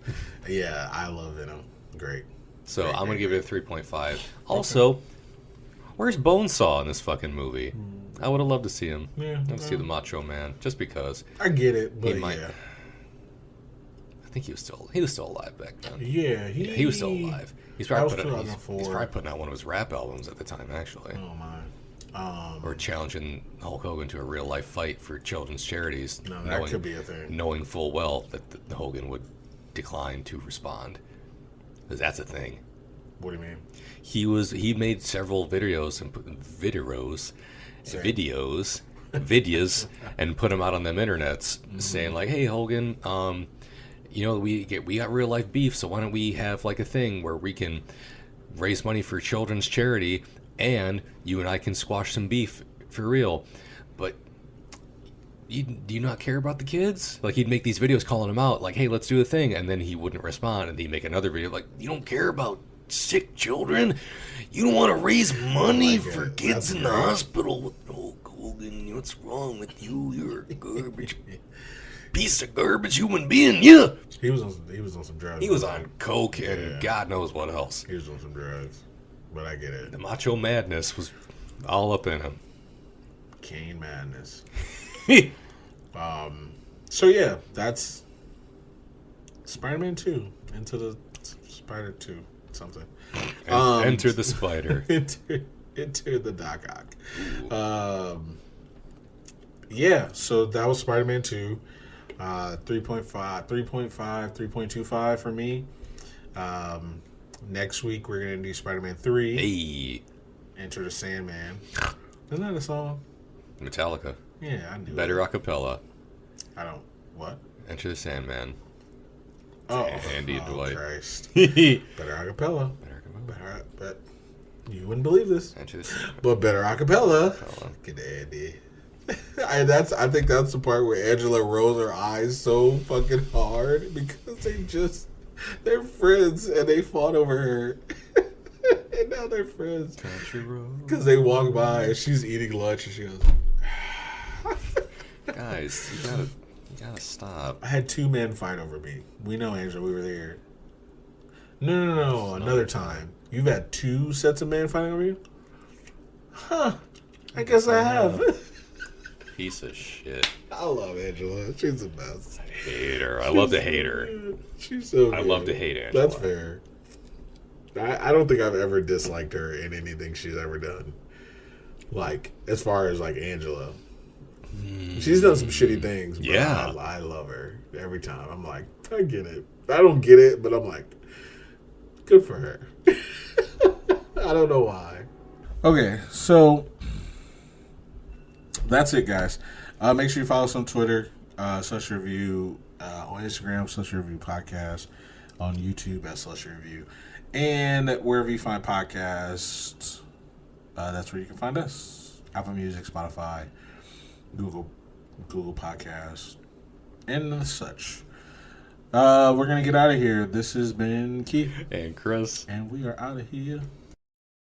Yeah, I love Venom. Great. So Great, I'm going to give it a 3.5. Also, where's Bonesaw in this fucking movie? I would have loved to see him. Yeah. I'd see the Macho Man, just because. I get it, but I think he was still alive back then. Yeah, he was still alive. He's probably was putting out one of his rap albums at the time, actually. Oh my. Or challenging Hulk Hogan to a real life fight for children's charities. No, that could be a thing. Knowing full well that Hogan would decline to respond, because that's a thing. What do you mean? He made several videos and put them out on them internets saying like, hey Hogan, you know, we got real life beef, so why don't we have like a thing where we can raise money for children's charity and you and I can squash some beef for real. But do you not care about the kids? Like, he'd make these videos calling them out like, hey, let's do a thing, and then he wouldn't respond, and he'd make another video like, you don't care about sick children. You don't want to raise money like for it. kids That's in the great. hospital. Oh, Hogan, what's wrong with you? You're a garbage piece of garbage human being. Yeah. He was on some drugs. He was on coke and God knows what else. He was on some drugs. But I get it. The macho madness was all up in him. Kane madness. So yeah, that's Spider-Man 2 Into the Spider 2 something. Enter the Spider. Enter the Doc Ock. Yeah, so that was Spider-Man 2. 3.25 for me. Next week we're gonna do Spider-Man 3. Hey, Enter the Sandman. Isn't that a song? Metallica. Yeah, I knew Better it. acapella. I don't. What? Enter the Sandman. Oh, Andy and Dwight. Christ. Better acapella. Better acapella. Better, but you wouldn't believe this. Enter the Sandman. But better acapella. Get Andy. I think that's the part where Angela rolls her eyes so fucking hard because they're friends and they fought over her. And now they're friends. Country road. Because they walk by and she's eating lunch and she goes, Guys, you gotta stop. I had two men fight over me. We know, Angela, we were there. No, another time. You've had two sets of men fighting over you? Huh. I guess I have. Piece of shit. I love Angela. She's the best. I hate her. I love to hate her. She's so good. I love to hate Angela. That's fair. I don't think I've ever disliked her in anything she's ever done. Like, as far as, like, Angela. She's done some shitty things, but Yeah. I love her every time. I'm like, I get it. I don't get it, but I'm like, good for her. I don't know why. Okay, so that's it, guys. Make sure you follow us on Twitter, Slushie Review, on Instagram, Slushie Review Podcast, on YouTube at Slushie Review, and wherever you find podcasts, that's where you can find us. Apple Music, Spotify, Google Podcasts, and such. We're going to get out of here. This has been Keith. And Chris. And we are out of here.